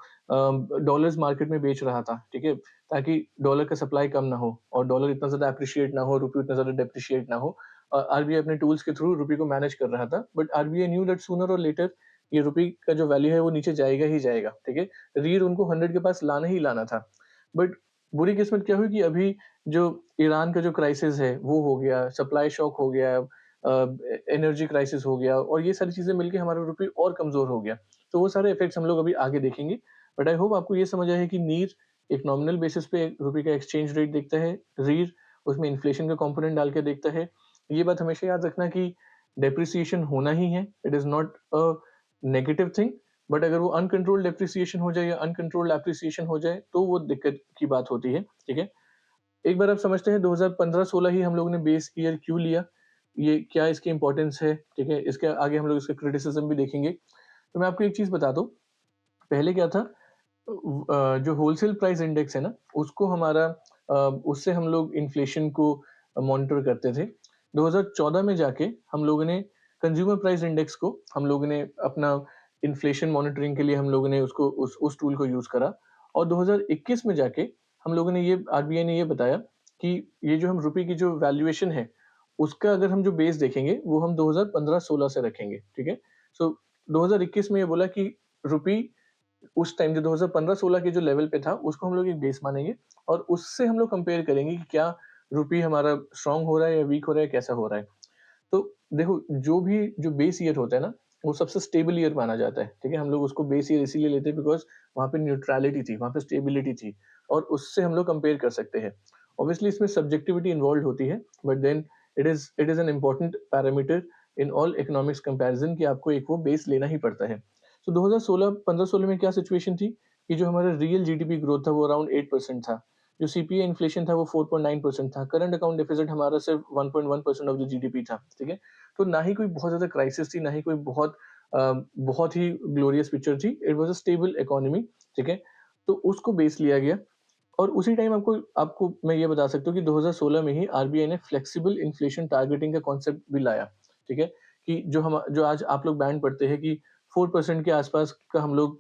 डॉलर्स मार्केट में बेच रहा था, ठीक है? ताकि डॉलर का सप्लाई कम ना हो और डॉलर इतना ज़्यादा एप्रिशिएट ना हो, रुपये उतना ज़्यादा डेप्रिशिएट ना हो। आरबीआई अपने टूल्स के थ्रू रुपये को मैनेज कर रहा था। But RBI knew that sooner और लेटर ये रुपये का जो वैल्यू है वो नीचे जाएगा ही जाएगा, ठीक है? रीढ़ उनको 100 के पास लाना ही लाना था। बट बुरी किस्मत क्या हुई कि अभी जो ईरान का जो क्राइसिस है वो हो गया, सप्लाई शॉक हो गया, एनर्जी क्राइसिस हो गया और ये सारी चीज़ें मिलके हमारा रुपये और कमज़ोर हो गया। तो वो सारे इफ़ेक्ट्स हम लोग अभी आगे देखेंगे। बट आई होप आपको ये समझ आया है कि नीर एक नॉमिनल बेसिस पे रुपए का एक्सचेंज रेट देखता है, रीर उसमें इन्फ्लेशन का कंपोनेंट डाल के देखता है। ये बात हमेशा याद रखना कि डेप्रिसिएशन होना ही है, it is not a negative thing but अगर वो अनकंट्रोल्ड डेप्रिसिएशन हो जाए या अनकंट्रोल्ड एप्रिसिएशन हो जाए, तो वो दिक्कत की बात होती है, ठीक है? एक बार आप समझते हैं 2015-16 ही हम लोगों ने बेस ईयर क्यों लिया? ये क्या इसकी इम्पोर्टेंस है, ठीक है? इसके आगे हम लोग इसका क्रिटिसिज़्म भी देखेंगे। तो मैं आपको एक चीज़ बता दूँ, पहले क्या था जो होलसेल प्राइस इंडेक्स है ना, उसको हमारा उससे हम लोग इन्फ्लेशन को मॉनिटर करते थे। 2014 में जाके हम लोगों ने कंज्यूमर प्राइस इंडेक्स को हम लोगों ने अपना इन्फ्लेशन मॉनिटरिंग के लिए हम लोगों ने उसको उस टूल को यूज़ करा और 2021 में जाके हम लोगों ने ये आरबीआई ने ये बताया कि ये जो हम रुपए की जो वैल्यूएशन है, उसका अगर हम जो बेस देखेंगे, वो हम 2015-16 से रखेंगे, ठीक है? सो 2021 में ये बोला कि रुपी उस टाइम जो 2015-16 के जो लेवल पे था, उसको हम लोग एक बेस मानेंगे और उससे हम लोग कंपेयर करेंगे कि क्या रुपी हमारा स्ट्रॉन्ग हो रहा है या वीक हो रहा है, कैसा हो रहा है। तो देखो, जो बेस ईयर होता है ना, वो सबसे स्टेबल ईयर माना जाता है, ठीक है? हम लोग उसको बेस ईयर इसीलिए लेते हैं बिकॉज़ वहाँ पे न्यूट्रैलिटी थी, वहाँ पे स्टेबिलिटी थी और उससे हम लोग कंपेयर कर सकते हैं। ऑब्वियसली इसमें सब्जेक्टिविटी इन्वॉल्व होती है, but then it is an important parameter in all economics comparison कि आपको एक वो बेस लेना ही पड़ता है। सो 2016 15-16 में क्या सिचुएशन थी कि जो हमारा रियल जीडीपी ग्रोथ था वो अराउंड 8% था। जो सीपीआई इन्फ्लेशन था वो 4.9% था। करंट अकाउंट डेफिसिट हमारा सिर्फ 1.1% ऑफ द जीडीपी था, ठीक है? तो ना ही कोई बहुत ज़्यादा क्राइसिस थी, ना ही कोई बहुत ही ग्लोरियस पिक्चर थी। It was a stable economy, ठीक है? तो उसको बेस लिया गया और उसी टाइम आपको आपको मैं ये बता सकता हूँ कि 2016 में ही आरबीआई ने फ्लेक्सिबल इन्फ्लेशन टारगेटिंग का कॉन्सेप्ट भी लाया, ठीक है? कि जो आज आप लोग बैंड पढ़ते हैं कि 4% के आसपास का हम लोग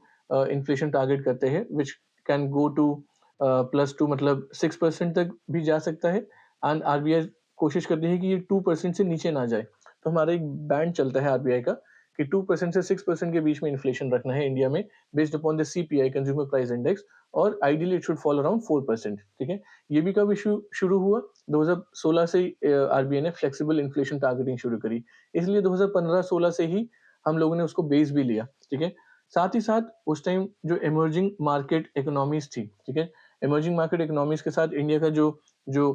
इन्फ्लेशन टारगेट करते हैं, व्हिच कैन गो टू +2 मतलब 6% तक भी जा सकता है एंड आरबीआई कोशिश करती है कि ये 2% से नीचे ना जाए। तो हमारा एक बैंड चलता है आरबीआई का कि 2% से 6% के बीच में इन्फ्लेशन रखना है इंडिया में based upon the CPI consumer price index और ideally it should fall around 4%, ठीक है? ये भी कब इश्यू शुरू हुआ? 2016 से आरबीआई ने फ्लेक्सिबल इन्फ्लेशन टारगेटिंग शुरू करी। इसलिए 2015-16 से ही हम लोगों ने उसको बेस भी लिया, ठीक है? साथ ही साथ उस टाइम जो इमर्जिंग मार्केट इकोनॉमीज़ थी, ठीक है? इमर्जिंग मार्केट इकोनॉमीज़ के साथ इंडिया का जो जो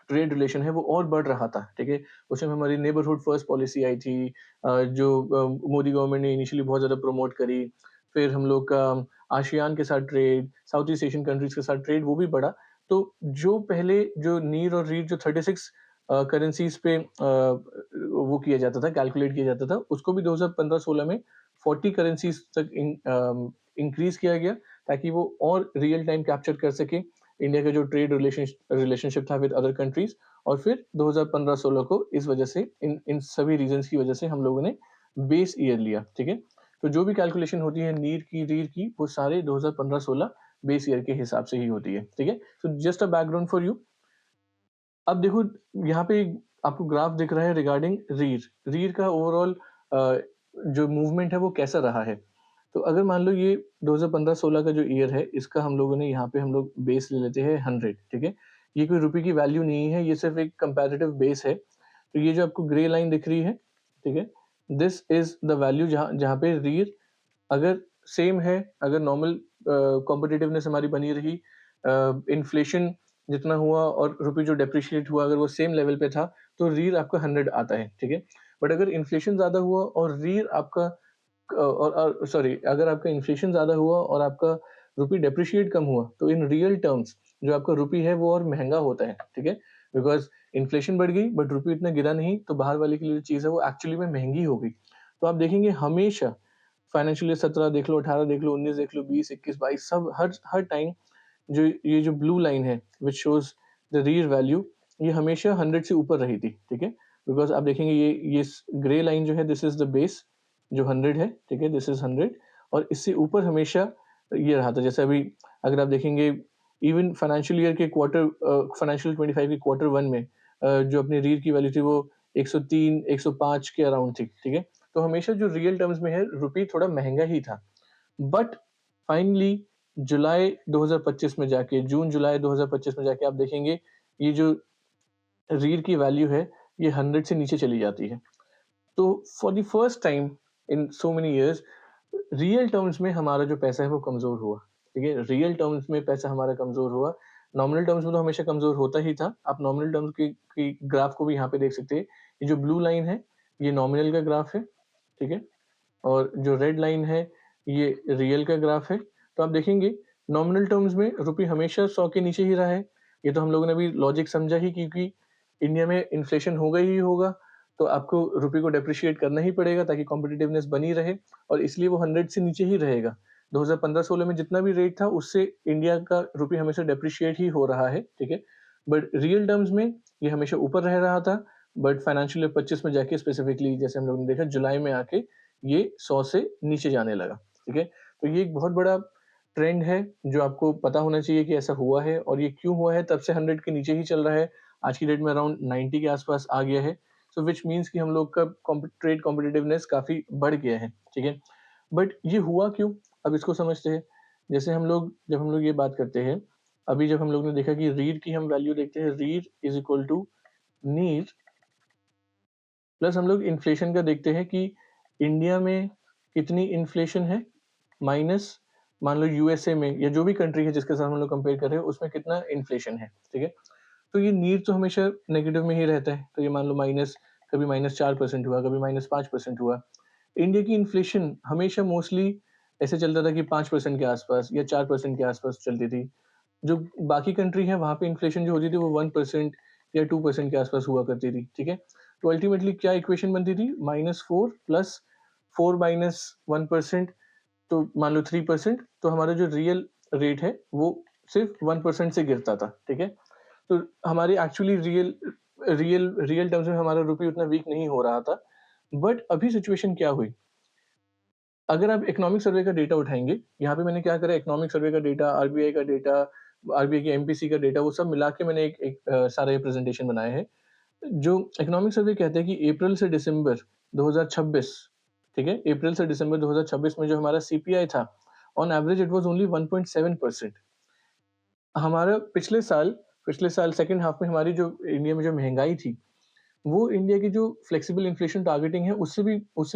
ट्रेड रिलेशन है वो और बढ़ रहा था, ठीक है? उस समय हमारी नेबरहुड फर्स्ट पॉलिसी आई थी मोदी गवर्नमेंट ने इनिशियली बहुत ज़्यादा प्रमोट करी। फिर हम लोग का आसियान के साथ trade, south east Asian countries के साथ ट्रेड वो भी बढ़ा। तो जो पहले जो नीर और रीढ़ जो 36 करेंसीज़ पे वो किया जाता था, कैलकुलेट किया जाता था, उसको भी 2015-16 में 40 करेंसीज़ तक इंक्रीज़ किया गया ताकि वो और रियल टाइम कैप्चर कर सके इंडिया का जो ट्रेड रिलेशनशिप था विद अदर कंट्रीज और फिर 2015-16 को इस वजह से इन इन सभी रीजंस की वजह से हम लोगों ने बेस ईयर लिया, ठीक है? तो जो भी कैलकुलेशन होती है नीर की, रीर की, वो सारे 2015-16 बेस ईयर के हिसाब से ही होती है, ठीक है? So just a background for you. अब देखो यहाँ पे आपको ग्राफ दिख रहा है रिगार्डिंग रीर। रीर का ओवरऑल जो मूवमेंट है वो कैसा रहा है। तो अगर मान लो ये 2015-16 का जो ईयर है, इसका हम लोगों ने यहाँ पे हम लोग बेस ले लेते हैं 100, ठीक है? ये कोई रुपए की वैल्यू नहीं है, ये सिर्फ़ एक कंपैरेटिव बेस है। तो ये जो आपको ग्रे लाइन दिख रही है, ठीक है? दिस इज़ द वैल्यू जहाँ जहाँ पे रीर अगर सेम है, अगर नॉर्मल कॉम्पिटिटिवनेस हमारी बनी रही, इन्फ्लेशन जितना हुआ और रुपए जो डेप्रिशिएट हुआ, अगर वो सेम लेवल पे था, तो रीर आपका 100 आता है, ठीक है? बट अगर इन्फ्लेशन ज़्यादा हुआ और रीर आपका और सॉरी अगर आपका इन्फ्लेशन ज़्यादा हुआ और आपका रुपी डेप्रिशिएट कम हुआ, तो इन रियल टर्म्स जो आपका रुपी है वो और महँगा होता है, ठीक है? बिकॉज़ इन्फ्लेशन बढ़ गई बट रुपी इतना गिरा नहीं, तो बाहर वाले के लिए जो चीज़ है वो एक्चुअली में महँगी हो गई। तो आप देखेंगे हमेशा फाइनेंशियल ईयर 17 देख लो, 18 देख लो, 19 देख लो, 20, 21, 22 सब हर हर टाइम जो ये जो ब्लू लाइन है which shows the real value, ये हमेशा 100 से ऊपर रही थी, ठीक है? बिकॉज़ आप देखेंगे ये ग्रे लाइन जो है दिस इज़ द बेस जो 100 है, ठीक है? दिस इज़ 100 और इससे ऊपर हमेशा ये रहा था। जैसे अभी अगर आप देखेंगे इवन फाइनेंशियल ईयर के फाइनेंशियल 25 के क्वार्टर 1 में जो अपनी रीढ़ की वैल्यू थी वो 103, 105 के अराउंड थी, ठीक है? तो हमेशा जो रियल टर्म्स में है रुपी थोड़ा महँगा ही था। बट फाइनली जुलाई 2025 में जाके जून-जुलाई 2025 में जाके आप देखेंगे ये जो रीढ़ की वैल्यू है, ये 100 से नीचे चली जाती है। तो for the first time in so many years real terms में हमारा जो पैसा है वो कमज़ोर हुआ, ठीक है? रियल टर्म्स में पैसा हमारा कमज़ोर हुआ। नॉमिनल टर्म्स में तो हमेशा कमज़ोर होता ही था। आप नॉमिनल टर्म्स की ग्राफ को भी यहाँ पे देख सकते हैं। ये जो ब्लू लाइन है, ये नॉमिनल का ग्राफ है, ठीक है? और जो रेड लाइन है, ये रियल का ग्राफ है। तो आप देखेंगे नॉमिनल टर्म्स में रुपए हमेशा 100 के नीचे ही रहा है। ये तो हम लोगों ने अभी लॉजिक समझा ही क्योंकि इंडिया में इन्फ्लेशन होगा ही होगा, तो आपको रुपए को डेप्रिशिएट करना ही पड़ेगा ताकि कॉम्पिटिटिवनेस बनी रहे और इसलिए वो 100 से नीचे ही रहेगा। 2015-16 में जितना भी रेट था उससे इंडिया का रुपए हमेशा डेप्रिशिएट ही हो रहा है, ठीक है? बट रियल टर्म्स में ये हमेशा ऊपर रह रहा था, बट फाइनेंशियल ईयर 25 में जाके स्पेसिफिकली जैसे हम लोगों ने देखा जुलाई में आके ये 100 से नीचे जाने लगा, ठीक है? तो ये एक बहुत बड़ा ट्रेंड है, जो आपको पता होना चाहिए कि ऐसा हुआ है और ये क्यों हुआ है, तब से 100 के नीचे ही चल रहा है। आज की डेट में अराउंड 90 के आस-पास आ गया है। सो व्हिच मीन्स कि हम लोग का ट्रेड कॉम्पिटिटिवनेस काफ़ी बढ़ गया है, ठीक है? बट ये हुआ क्यों? अब इसको समझते हैं। जैसे जब हम लोग ये बात करते हैं, अभी जब हम लोग ने देखा कि रीढ़ की हम वैल्यू देखते हैं, रीढ़ इज़ इक्वल टू नीर प्लस हम लोग इन्फ्लेशन का देखते हैं कि इंडिया में कितनी इन्फ्लेशन है माइनस मान लो यूएसए में या जो भी कंट्री है जिसके साथ हम लोग कंपेयर कर रहे हैं उसमें कितना इन्फ्लेशन है, ठीक है? तो ये नीर तो हमेशा नेगेटिव में ही रहता है, तो ये मान लो माइनस, कभी -4% हुआ, कभी -5% हुआ। इंडिया की इन्फ्लेशन हमेशा मोस्टली ऐसे चलता था कि 5% के आसपास या 4% के आसपास चलती थी। जो बाकी कंट्री है वहाँ पे इन्फ्लेशन जो होती थी वो 1% या 2% के आसपास हुआ करती थी, ठीक है? तो अल्टीमेटली क्या इक्वेशन बनती थी? -4 प्लस 4 माइनस 1% तो मान लो 3%, तो हमारा जो रियल रेट है वो सिर्फ़ 1% से गिरता था, ठीक है? तो हमारी actually real real real terms में हमारा रुपये उतना वीक नहीं हो रहा था। बट अभी सिचुएशन क्या हुई? अगर आप इकोनॉमिक सर्वे का डेटा उठाएँगे, यहाँ पे मैंने क्या करा, इकोनॉमिक सर्वे का डेटा, आरबीआई का डेटा, आरबीआई की एमपीसी का डेटा, वो सब मिला के मैंने एक एक सारा ये प्रेज़ेंटेशन बनाया है। जो इकोनॉमिक सर्वे कहते हैं कि अप्रैल से दिसंबर 2026, ठीक है? अप्रैल से दिसंबर 2026 में जो हमारा सीपीआई था, on average it was only 1.7%। हमारा पिछले साल सेकंड हाल्फ में हमारी जो इंडिया में जो महँगाई थी, वो इंडिया की जो फ्लेक्सिबल इन्फ्लेशन टारगेटिंग है उससे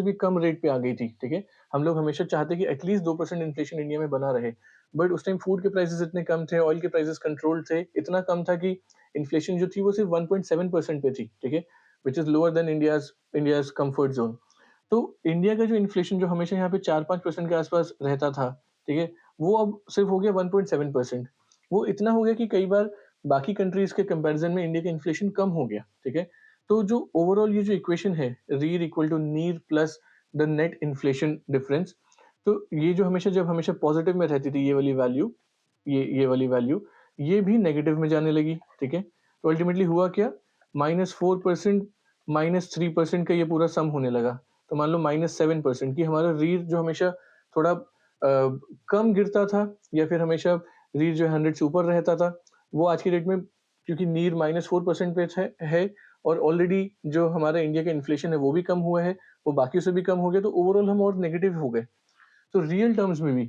भी कम रेट पे आ गई थी, ठीक है? हम लोग हमेशा चाहते कि एटलीस्ट 2% इन्फ्लेशन इंडिया में बना रहे। बट उस टाइम फूड के प्राइसेज़ इतने कम थे, ऑयल के प्राइसेज़ कंट्रोल्ड थे, इतना कम था कि इन्फ्लेशन जो थी वो सिर्फ़ 1.7% पे थी, ठीक है? Which is lower than India's comfort zone. तो इंडिया का जो इन्फ्लेशन जो हमेशा यहाँ पे 4-5% के आसपास रहता था, ठीक है? वो अब सिर्फ़ हो गया 1.7%। वो इतना हो गया कि कई बार बाकी कंट्रीज़ के कंपैरिज़न में इंडिया का इन्फ्लेशन कम हो गया, ठीक है? तो जो ओवरऑल ये जो इक्वेशन है, रीर इक्वल टू नीर plus the net inflation difference, तो ये जो हमेशा पॉजिटिव में रहती थी ये वाली वैल्यू, ये वाली वैल्यू, ये भी नेगेटिव में जाने लगी, ठीक है? तो अल्टीमेटली हुआ क्या? -4% -3% का ये पूरा सम होने लगा। तो मान लो -7% कि हमारा रीर जो हमेशा थोड़ा कम गिरता था या फिर हमेशा रीर जो है 100 से ऊपर रहता था, वो आज की डेट में क्योंकि नीर -4% पे है और ऑलरेडी जो हमारा इंडिया का इन्फ्लेशन है वो भी कम हुआ है, वो बाकियों से भी कम हो गया, तो ओवरऑल हम और नेगेटिव हो गए। तो रियल टर्म्स में भी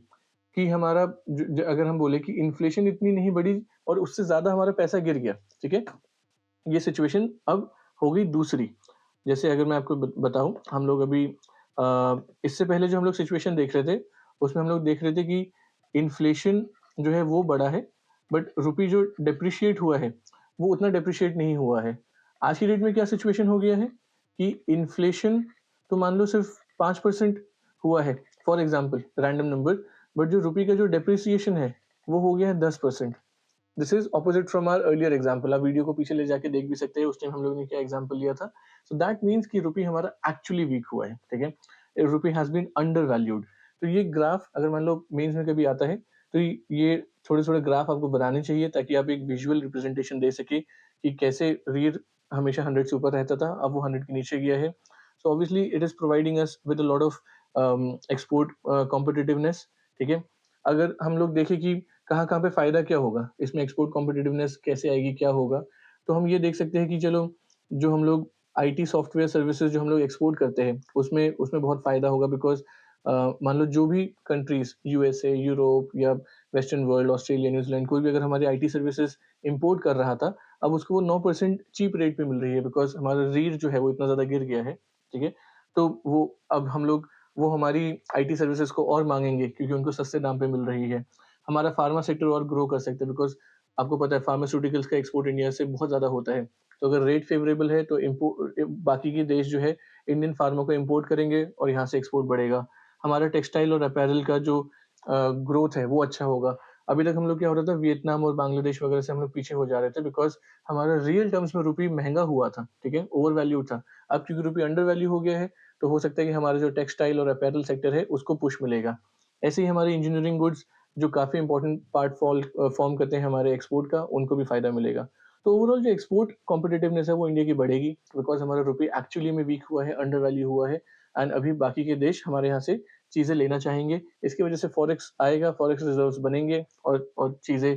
कि हमारा ज ज अगर हम बोले कि इन्फ्लेशन इतनी नहीं बढ़ी और उससे ज़्यादा हमारा पैसा गिर गया, ठीक है? ये सिचुएशन अब हो गई दूसरी। जैसे अगर मैं आपको बताऊँ, हम लोग अभी इससे पहले जो हम लोग सिचुएशन देख रहे थे, उसमें हम लोग देख रहे थे कि इन्फ्लेशन जो है वो बढ़ा है, बट रूपी जो डेप्रिशिएट हुआ है, वो उतना डेप्रिशिएट नहीं हुआ है। आज की डेट में क्या सिचुएशन हो गया है कि इन्फ्लेशन तो मान लो सिर्फ़ 5% हुआ है, for example random number, but जो रूपी का जो डेप्रिसिएशन है, वो हो गया है 10%। This is opposite from our earlier example. आप वीडियो को पीछे ले जाके देख भी सकते हैं, उस टाइम हम लोगों ने क्या एग्जाम्पल लिया था। सो दैट मीन्स कि रुपी हमारा एक्चुअली वीक हुआ है, ठीक है? रुपी हैज बीन अंडर वैल्यूड। तो ये ग्राफ अगर मान लो मेंस में कभी आता है, तो ये थोड़े थोड़े ग्राफ आपको बनाने चाहिए ताकि आप एक विजुअल रिप्रेजेंटेशन दे सके कि कैसे रीर हमेशा 100 से ऊपर रहता था, अब वो 100 के नीचे गया है। So obviously it is providing us with a lot of export competitiveness, ठीक है? अगर हम लोग देखें कि कहाँ-कहाँ पे फ़ायदा क्या होगा? इसमें एक्सपोर्ट कॉम्पिटिटिवनेस कैसे आएगी, क्या होगा? तो हम ये देख सकते हैं कि चलो, जो हम लोग आईटी सॉफ्टवेयर सर्विसेज़ जो हम लोग एक्सपोर्ट करते हैं, उसमें उसमें बहुत फ़ायदा होगा बिकॉज़ मान लो जो भी कंट्रीज़ यूएसए, यूरोप या वेस्टर्न वर्ल्ड, ऑस्ट्रेलिया, न्यूज़ीलैंड, कोई भी अगर हमारी आईटी सर्विसेज़ इम्पोर्ट कर रहा था, अब उसको वो 9% चीप रेट पे मिल रही है बिकॉज़ हमारा रीढ़ जो है वो इतना ज़्यादा गिर गया है, ठीक है? तो वो अब हम लोग वो हमारी आईटी सर्विसेज़ को और माँगेंगे क्योंकि उनको सस्ते दाम पे मिल रही है। हमारा फार्मा सेक्टर और ग्रो कर सकते हैं बिकॉज़ आपको पता है फार्मास्यूटिकल्स का एक्सपोर्ट इंडिया से बहुत ज़्यादा होता है। तो अगर रेट फ़ेवरेबल है तो बाकी के देश जो है इंडियन फार्मा को इम्पोर्ट करेंगे और यहाँ से एक्सपोर्ट बढ़ेगा। हमारा टेक्सटाइल और अपैरल का जो ग्रोथ है वो अच्छा होगा। अभी तक हम लोग क्या हो रहा था, वियतनाम और बांग्लादेश वगैरह से हम लोग पीछे हो जा रहे थे बिकॉज़ हमारा रियल टर्म्स में रुपी महँगा हुआ था, ठीक है? ओवर वैल्यूड था। अब क्योंकि रुपी अंडर वैल्यू हो गया है, तो हो सकता है कि हमारा जो टेक्सटाइल और अपैरल सेक्टर है उसको पुश मिलेगा। ऐसे ही हमारी इंजीनियरिंग गुड्स जो काफ़ी इम्पोर्टेंट पार्ट फ़ॉर्म करते हैं हमारे एक्सपोर्ट का, उनको भी फ़ायदा मिलेगा। तो ओवरऑल जो एक्सपोर्ट कॉम्पिटिटिवनेस है वो इंडिया की बढ़ेगी बिकॉज़ हमारा रुपये एक्चुअली में वीक हुआ है, अंडर वैल्यू हुआ है एंड अभी बाकी के देश हमारे यहाँ से चीज़ें लेना चाहेंगे। इसकी वजह से फॉरेक्स आएगा, फॉरेक्स रिज़र्व्स बनेंगे और चीज़ें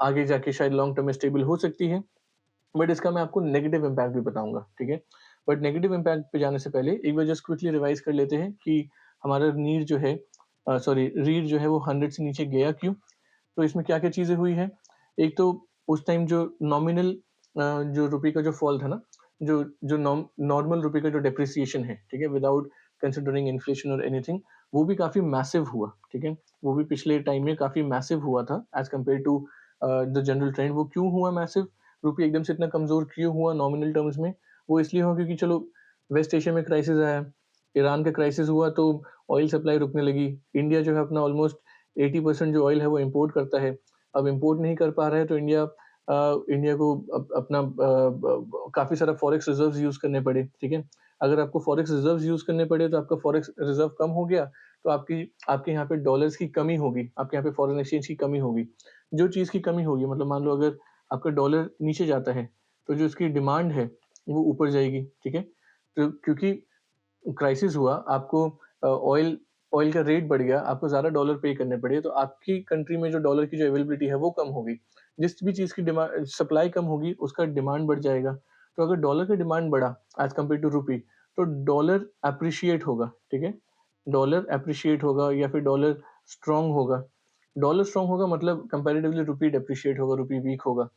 आगे जाके शायद लॉन्ग टर्म में स्टेबल हो सकती हैं। बट इसका मैं आपको नेगेटिव इम्पैक्ट भी बताऊँगा, ठीक है? बट नेगेटिव इम्पैक्ट पे जाने से पहले एक बार जस्ट क्विकली रिवाइज़ कर लेते हैं कि हमारा नीर जो है रीढ़ जो है वो 100 से नीचे गया क्यों? तो इसमें क्या-क्या चीज़ें हुई हैं? एक तो उस टाइम जो नॉमिनल जो रुपए का जो फॉल था ना, जो जो नॉर्मल रुपए का जो डेप्रिसिएशन है, ठीक है? विदाउट कंसीडरिंग इन्फ्लेशन और एनीथिंग, वो भी काफ़ी मैसिव हुआ, ठीक है? वो भी पिछले टाइम में काफ़ी मैसिव हुआ था as compare to the general trend. वो क्यों हुआ मैसिव? रुपये एकदम से इतना कमज़ोर क्यों हुआ नॉमिनल टर्म्स में? वो इसलिए हुआ क्योंकि चलो वेस्ट एशिया में क्राइसिस आया, ईरान का क्राइसिस हुआ तो ऑयल सप्लाई रुकने लगी। इंडिया जो है अपना ऑलमोस्ट 80% जो ऑयल है वो इम्पोर्ट करता है। अब इम्पोर्ट नहीं कर पा रहा है तो इंडिया को अपना काफ़ी सारा फॉरेक्स रिज़र्व्स यूज़ करने पड़े, ठीक है? अगर आपको फॉरेक्स रिज़र्व्स यूज़ करने पड़े तो आपका फॉरेक्स रिज़र्व कम हो गया, तो आपके यहाँ पे डॉलर्स की कमी होगी, आपके यहाँ पे फॉरेन एक्सचेंज की कमी होगी। जो चीज़ की कमी होगी मतलब मान लो अगर आपका डॉलर नीचे जाता है, तो जो उसकी डिमांड है, वो ऊपर जाएगी, ठीक है? तो क्योंकि क्राइसिस हुआ, आपको ऑयल ऑयल का रेट बढ़ गया, आपको ज़्यादा डॉलर पे करने पड़े, तो आपकी कंट्री में जो डॉलर की जो अवेलेबिलिटी है, वो कम होगी। जिस भी चीज़ की सप्लाई कम होगी, उसका डिमांड बढ़ जाएगा। तो अगर डॉलर का डिमांड बढ़ा एज़ कम्पेयर टू रूपी, तो डॉलर एप्रिशिएट होगा, ठीक है? डॉलर एप्रिशिएट होगा या फिर डॉलर स्ट्रॉन्ग होगा। डॉलर स्ट्रॉन्ग होगा मतलब कंपैरेटिवली रूपी डेप्रिशिएट होगा, रूपी वीक होगा।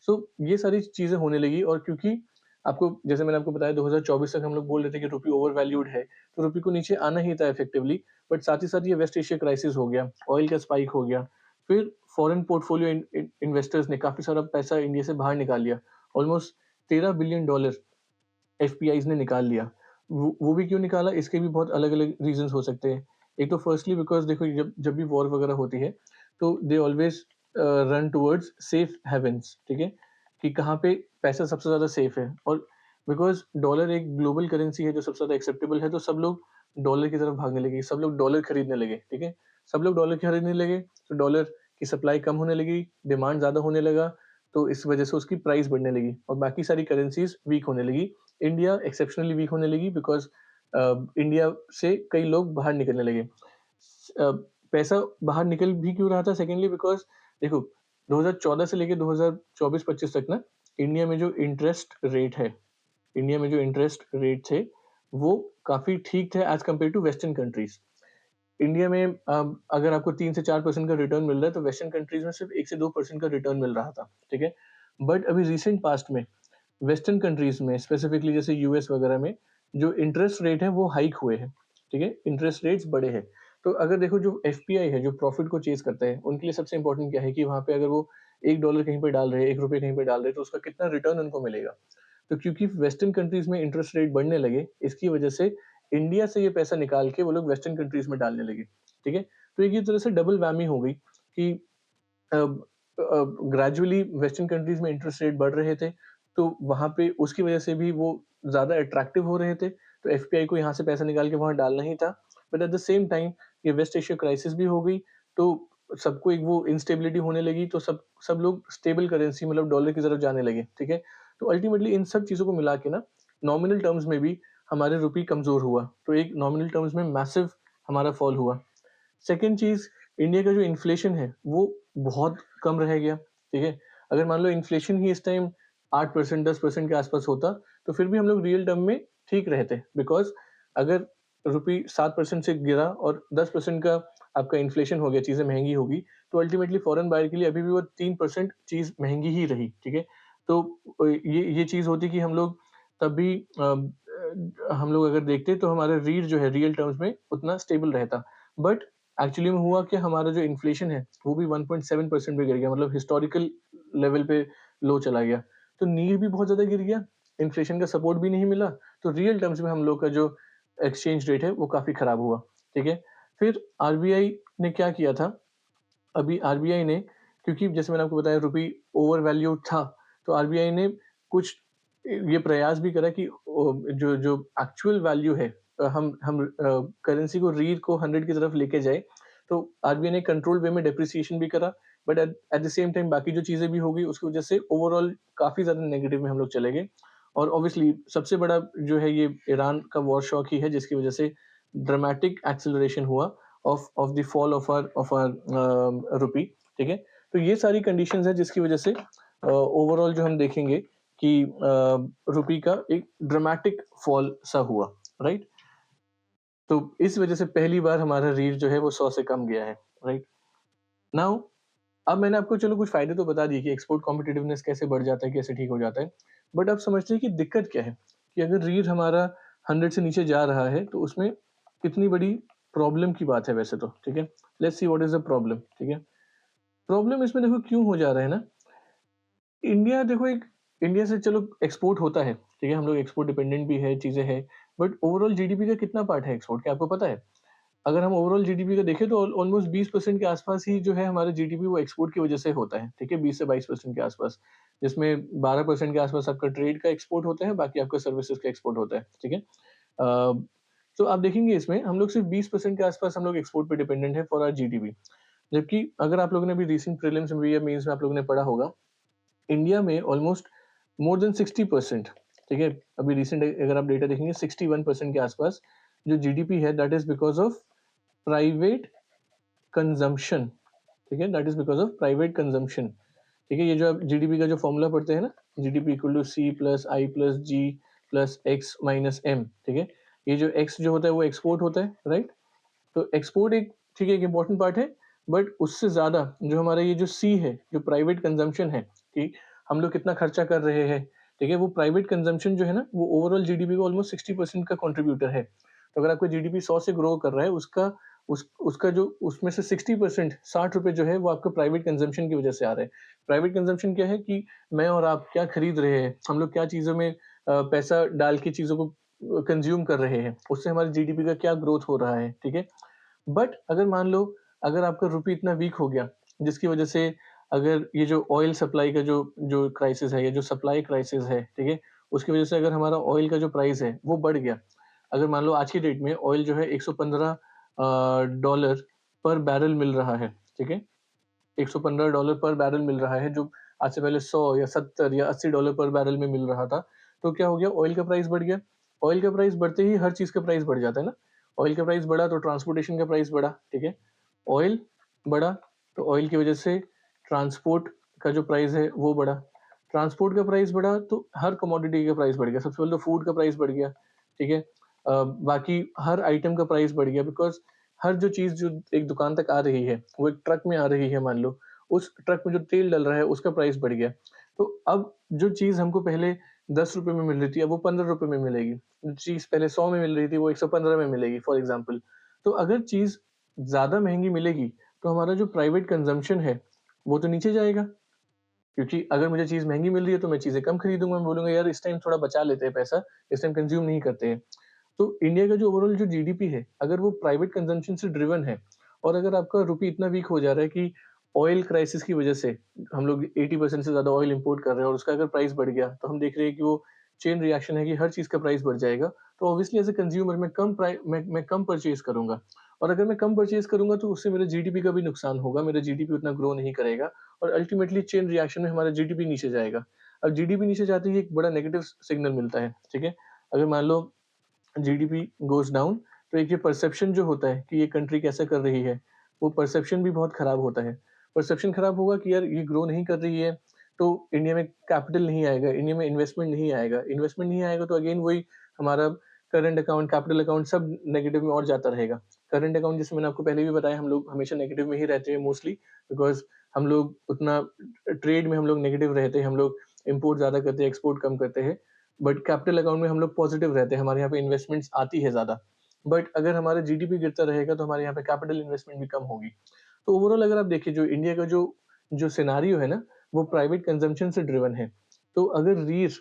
सो ये सारी चीज़ें होने लगी और क्योंकि आपको जैसे मैंने आपको बताया 2024 तक हम लोग बोल रहे थे कि रुपी ओवर वैल्यूड है, तो रुपी को नीचे आना ही था इफेक्टिवली, बट साथ ही साथ ये वेस्ट एशिया क्राइसिस हो गया, ऑयल का स्पाइक हो गया, फिर फॉरेन पोर्टफोलियो इन्वेस्टर्स ने काफ़ी सारा पैसा इंडिया से बाहर निकाल लिया, ऑलमोस्ट $13 बिलियन एफपीआईज़ ने निकाल लिया। वो भी क्यों निकाला इसके भी बहुत अलग-अलग रीज़न्स हो सकते हैं। एक तो फर्स्टली बिकॉज़ देखो जब जब भी वॉर वगैरह होती है, तो they always run towards safe havens, ठीक है? कि कहाँ पे पैसा सबसे ज़्यादा सेफ है और बिकॉज़ डॉलर एक ग्लोबल करेंसी है जो सबसे ज़्यादा एक्सेप्टेबल है, तो सब लोग डॉलर की तरफ भागने लगे, सब लोग डॉलर खरीदने लगे, ठीक है? सब लोग डॉलर खरीदने लगे, तो डॉलर की सप्लाई कम होने लगी, डिमांड ज़्यादा होने लगा, तो इस वजह से उसकी प्राइस बढ़ने लगी और बाकी सारी करेंसीज़ वीक होने लगी। इंडिया एक्सेप्शनली वीक होने लगी बिकॉज़ इंडिया से कई लोग बाहर निकलने लगे। पैसा बाहर निकल भी क्यों रहा था सेकेंडली बिकॉज़ देखो 2014 से लेके 2024-25 तक ना इंडिया में जो इंटरेस्ट रेट थे, वो काफ़ी ठीक थे as compare to western countries. India में अगर आपको 3 से 4% का रिटर्न मिल रहा है, तो वेस्टर्न कंट्रीज़ में सिर्फ़ 1 से 2% का रिटर्न मिल रहा था, ठीक है? बट अभी रिसेंट पास्ट में वेस्टर्न कंट्रीज़ में स्पेसिफिकली जैसे यूएस वगैरह में जो इंटरेस्ट रेट है वो हाइक हुए हैं, ठीक है? इंटरेस्ट रेट्स बढ़े हैं। तो अगर देखो जो एफपीआई है, जो प्रॉफिट को चेज़ करता है, उनके लिए सबसे इम्पोर्टेंट क्या है कि वहाँ पे अगर वो $1 कहीं पे डाल रहे हैं, ₹1 कहीं पे डाल रहे हैं, तो उसका कितना रिटर्न उनको मिलेगा। तो क्योंकि वेस्टर्न कंट्रीज़ में इंटरेस्ट रेट बढ़ने लगे, इसकी वजह से इंडिया से ये पैसा निकाल के वो लोग वेस्टर्न कंट्रीज़ में डालने लगे, ठीक है? तो एक ये तरह से डबल व्hammy हो गई कि ग्रेजुअली वेस्टर्न कंट्रीज़ में इंटरेस्ट रेट बढ़ रहे थे, तो वहाँ पे उसकी वजह से भी वो ज़्यादा अट्रैक्टिव हो रहे थे, तो एफपीआई को यहाँ से पैसा निकाल के वहाँ डालना ही था। But at the same time ये वेस्ट एशिया क्राइसिस भी हो गई, तो सबको एक वो इंस्टेबिलिटी होने लगी, तो सब सब लोग स्टेबल करेंसी मतलब डॉलर की तरफ जाने लगे, ठीक है? तो अल्टीमेटली इन सब चीज़ों को मिला के ना नॉमिनल टर्म्स में भी हमारे रुपये कमज़ोर हुआ, तो एक नॉमिनल टर्म्स में मैसिव हमारा फॉल हुआ। सेकंड चीज़ इंडिया का जो इन्फ्लेशन है, वो बहुत कम रह गया, ठीक है? अगर मान लो इन्फ्लेशन ही इस टाइम 8% 10% के आस-पास होता, तो फिर भी हम लोग रियल टर्म में ठीक रहते बिकॉज़ अगर रुपी 7% से गिरा और 10% का आपका इन्फ्लेशन हो गया, चीज़ें महँगी होगी, तो अल्टीमेटली फॉरेन बायर के लिए अभी भी वो 3% चीज़ महँगी ही रही, ठीक है? तो ये चीज़ होती कि तब भी हम लोग अगर देखते तो हमारा रीढ़ जो है रियल टर्म्स में उतना स्टेबल रहता। बट एक्चुअली में हुआ कि हमारा जो इन्फ्लेशन है, वो भी 1.7% पे गिर गया मतलब हिस्टोरिकल लेवल पे लो चला गया। तो नीड भी बहुत ज़्यादा गिर गया, इन्फ्लेशन का सपोर्ट भी नहीं मिला, तो रियल टर्म्स में हम लोग का जो एक्सचेंज रेट है, वो काफ़ी खराब हुआ, ठीक है? फिर आरबीआई ने क्या किया था, अभी आरबीआई ने क्योंकि जैसे मैंने आपको बताया रुपी ओवर वैल्यूड था, तो आरबीआई ने कुछ ये प्रयास भी करा कि जो जो एक्चुअल वैल्यू है हम करेंसी को रीढ़ को 100 की तरफ लेके जाए, तो आरबीआई ने कंट्रोल्ड वे में डेप्रिसिएशन भी करा, but at at the same time बाकी जो चीज़ें भी हो गई, उसकी वजह से ओवरऑल काफ़ी ज़्यादा नेगेटिव में हम लोग चले गए और ऑब्वियसली सबसे बड़ा जो है ये ईरान का वॉर शॉक ही है, जिसकी वजह से ड्रामेटिक एक्सेलरेशन हुआ of the fall of our rupee, ठीक है? तो ये सारी कंडीशंस है जिसकी वजह से ओवरऑल जो हम देखेंगे कि रुपी का एक ड्रामेटिक फॉल सा हुआ, राइट? तो इस वजह से पहली बार हमारा रीच जो है वो 100 से कम गया है, राइट? नाउ अब मैंने आपको चलो कुछ फ़ायदे तो बता दिए कि एक्सपोर्ट कॉम्पिटिटिवनेस कैसे बढ़ जाता है, कैसे ठीक हो जाता है। बट अब समझते हैं कि दिक्कत क्या है? कि अगर रीढ़ हमारा 100 से नीचे जा रहा है, तो उसमें कितनी बड़ी प्रॉब्लम की बात है वैसे तो, ठीक है? Let's see what is the problem, ठीक है? प्रॉब्लम इसमें देखो क्यों हो जा रहा है ना, इंडिया देखो एक इंडिया से चलो एक्सपोर्ट होता है, ठीक है? हम लोग एक्सपोर्ट डिपेंडेंट भी है, चीज़ें हैं, बट ओवरऑल जीडीपी का कितना पार्ट है एक्सपोर्ट, क्या आपको पता है? अगर हम ओवरऑल जीडीपी का देखें तो ऑलमोस्ट 20% के आसपास ही जो है हमारा जीडीपी वो एक्सपोर्ट की वजह से होता है, ठीक है? 20 से 22% के आसपास, जिसमें 12% के आसपास आपका ट्रेड का एक्सपोर्ट होता है, बाकी आपका सर्विसेज का एक्सपोर्ट होता है, ठीक है? तो आप देखेंगे इसमें हम लोग सिर्फ 20% के आसपास हम लोग एक्सपोर्ट पे डिपेंडेंट है फॉर आवर जीडीपी। जबकि अगर आप लोगों ने अभी रिसेंट प्रीलिम्स में या मेंस में आप लोगों ने पढ़ा होगा, इंडिया में ऑलमोस्ट मोर देन 60%, ठीक है? अभी रिसेंट अगर आप डेटा देखेंगे 61% के आसपास जो जीडीपी है that is because of private consumption, ठीक है? That is because of private consumption, ठीक है? ये जो आप जीडीपी का जो फॉर्मूला पढ़ते हैं ना, GDP equal to C plus I plus G plus X minus M, ठीक है? ये जो एक्स जो होता है वो एक्सपोर्ट होता है, राइट? तो एक्सपोर्ट एक ठीक है, एक इम्पोर्टेंट पार्ट है, बट उससे ज़्यादा जो हमारा ये जो सी है, जो प्राइवेट कंजम्पशन है, कि हम लोग कितना खर्चा कर रहे हैं, ठीक है? वो प्राइवेट कंजम्पशन जो है ना, वो ओवरऑल जीडीपी का ऑलमोस्ट 60% का कंट्रीब्यूटर है। तो अगर आपका जीडीपी 100 से ग्रो कर रहा है, उसका जो उसमें से 60% ₹60 जो है, वो आपका प्राइवेट कंजम्पशन की वजह से आ रहा है। प्राइवेट कंजम्पशन क्या है कि मैं और आप क्या खरीद रहे हैं, हम लोग क्या चीज़ों में पैसा डाल के चीज़ों को कंज़्यूम कर रहे हैं, उससे हमारे जीडीपी का क्या ग्रोथ हो रहा है, ठीक है? बट अगर मान लो अगर आपका रुपी इतना वीक हो गया जिसकी वजह से अगर ये जो ऑयल सप्लाई का जो जो क्राइसिस है या जो सप्लाई क्राइसिस है, ठीक है? उसकी वजह से अगर हमारा ऑयल का जो प्राइस है वो बढ़ गया। अगर मान लो आज की डेट में ऑयल जो है 115 डॉलर पर बैरल मिल रहा है, ठीक है? $115 पर बैरल मिल रहा है जो आज से पहले 100 या 70 या $80 पर बैरल में मिल रहा था। तो क्या हो गया, ऑयल का प्राइस बढ़ गया। ऑयल का प्राइस बढ़ते ही हर चीज़ का प्राइस बढ़ जाता है ना। ऑयल का प्राइस बढ़ा तो ट्रांसपोर्टेशन का प्राइस बढ़ा, ठीक है? ऑयल बढ़ा तो ऑयल की वजह से ट्रांसपोर्ट का जो प्राइस है वो बढ़ा। ट्रांसपोर्ट का प्राइस बढ़ा तो हर कमोडिटी का प्राइस बढ़ गया। सबसे पहले तो फूड का प्राइस बढ़ गया, ठीक है? बाकी हर आइटम का प्राइस बढ़ गया बिकॉज़ हर जो चीज़ जो एक दुकान तक आ रही है, वो एक ट्रक में आ रही है मान लो, उस ट्रक में जो तेल डल रहा है उसका प्राइस बढ़ गया। तो अब जो चीज़ हमको पहले ₹10 में मिल रही थी, अब वो ₹15 में मिलेगी। जो चीज़ पहले 100 में मिल रही थी, वो 115 में मिलेगी फॉर एग्ज़ाम्पल। तो अगर चीज़ ज़्यादा महँगी मिलेगी, तो हमारा जो प्राइवेट कंज़म्पशन है, वो तो नीचे जाएगा। क्योंकि अगर मुझे चीज़ महँगी मिल रही है, तो मैं चीज़ें कम खरीदूँगा, मैं बोलूँगा यार इस टाइम थोड़ा बचा लेते हैं पैसा, इस टाइम कंज़्यूम नहीं करते हैं। तो इंडिया का जो ओवरऑल जो जीडीपी है, अगर वो प्राइवेट कंज़म्पशन से ड्रिवन है और अगर आपका रुपये इतना वीक हो जा रहा है कि ऑयल क्राइसिस की वजह से हम लोग 80% से ज़्यादा ऑयल इम्पोर्ट कर रहे हैं और उसका अगर प्राइस बढ़ गया, तो हम देख रहे हैं कि वो चेन रिएक्शन है कि हर चीज़ का प्राइस बढ़ जाएगा। तो ऑब्वियसली एज़ अ कंज़्यूमर मैं कम परचेज़ करूँगा और अगर मैं कम परचेज़ करूँगा तो उससे मेरे जीडीपी का भी नुकसान होगा, मेरा जीडीपी उतना ग्रो नहीं करेगा और अल्टीमेटली चेन रिएक्शन में हमारा जीडीपी नीचे जाएगा। अब जीडीपी नीचे जाते ही एक बड़ा नेगेटिव सिग्नल मिलता है, ठीक है? अगर मान लो जीडीपी गोज़ डाउन तो एक ये परसेप्शन जो होता है कि ये कंट्री कैसे कर रही है, वो परसेप्शन भी बहुत खराब होता है। परसेप्शन खराब होगा कि यार ये ग्रो नहीं कर रही है, तो इंडिया में कैपिटल नहीं आएगा, इंडिया में इन्वेस्टमेंट नहीं आएगा। इन्वेस्टमेंट नहीं आएगा तो अगेन वही हमारा करंट अकाउंट, कैपिटल अकाउंट सब नेगेटिव में और जाता रहेगा। करंट अकाउंट जैसे मैंने आपको पहले भी बताया हम लोग हमेशा नेगेटिव में ही रहते हैं मोस्टली बिकॉज़ हम लोग उतना ट्रेड में हम लोग नेगेटिव रहते हैं, हम लोग इम्पोर्ट ज़्यादा करते हैं, एक्सपोर्ट कम करते हैं। बट कैपिटल अकाउंट में हम लोग पॉजिटिव रहते हैं, हमारे यहाँ पे इन्वेस्टमेंट्स आती है ज़्यादा। बट अगर हमारा जीडीपी गिरता रहेगा तो हमारे यहाँ पे कैपिटल इन्वेस्टमेंट भी कम होगी। तो ओवरऑल अगर आप देखिए जो इंडिया का जो जो सिनेरियो है ना, वो प्राइवेट कंजम्पशन से ड्रिवन है। तो अगर रीज़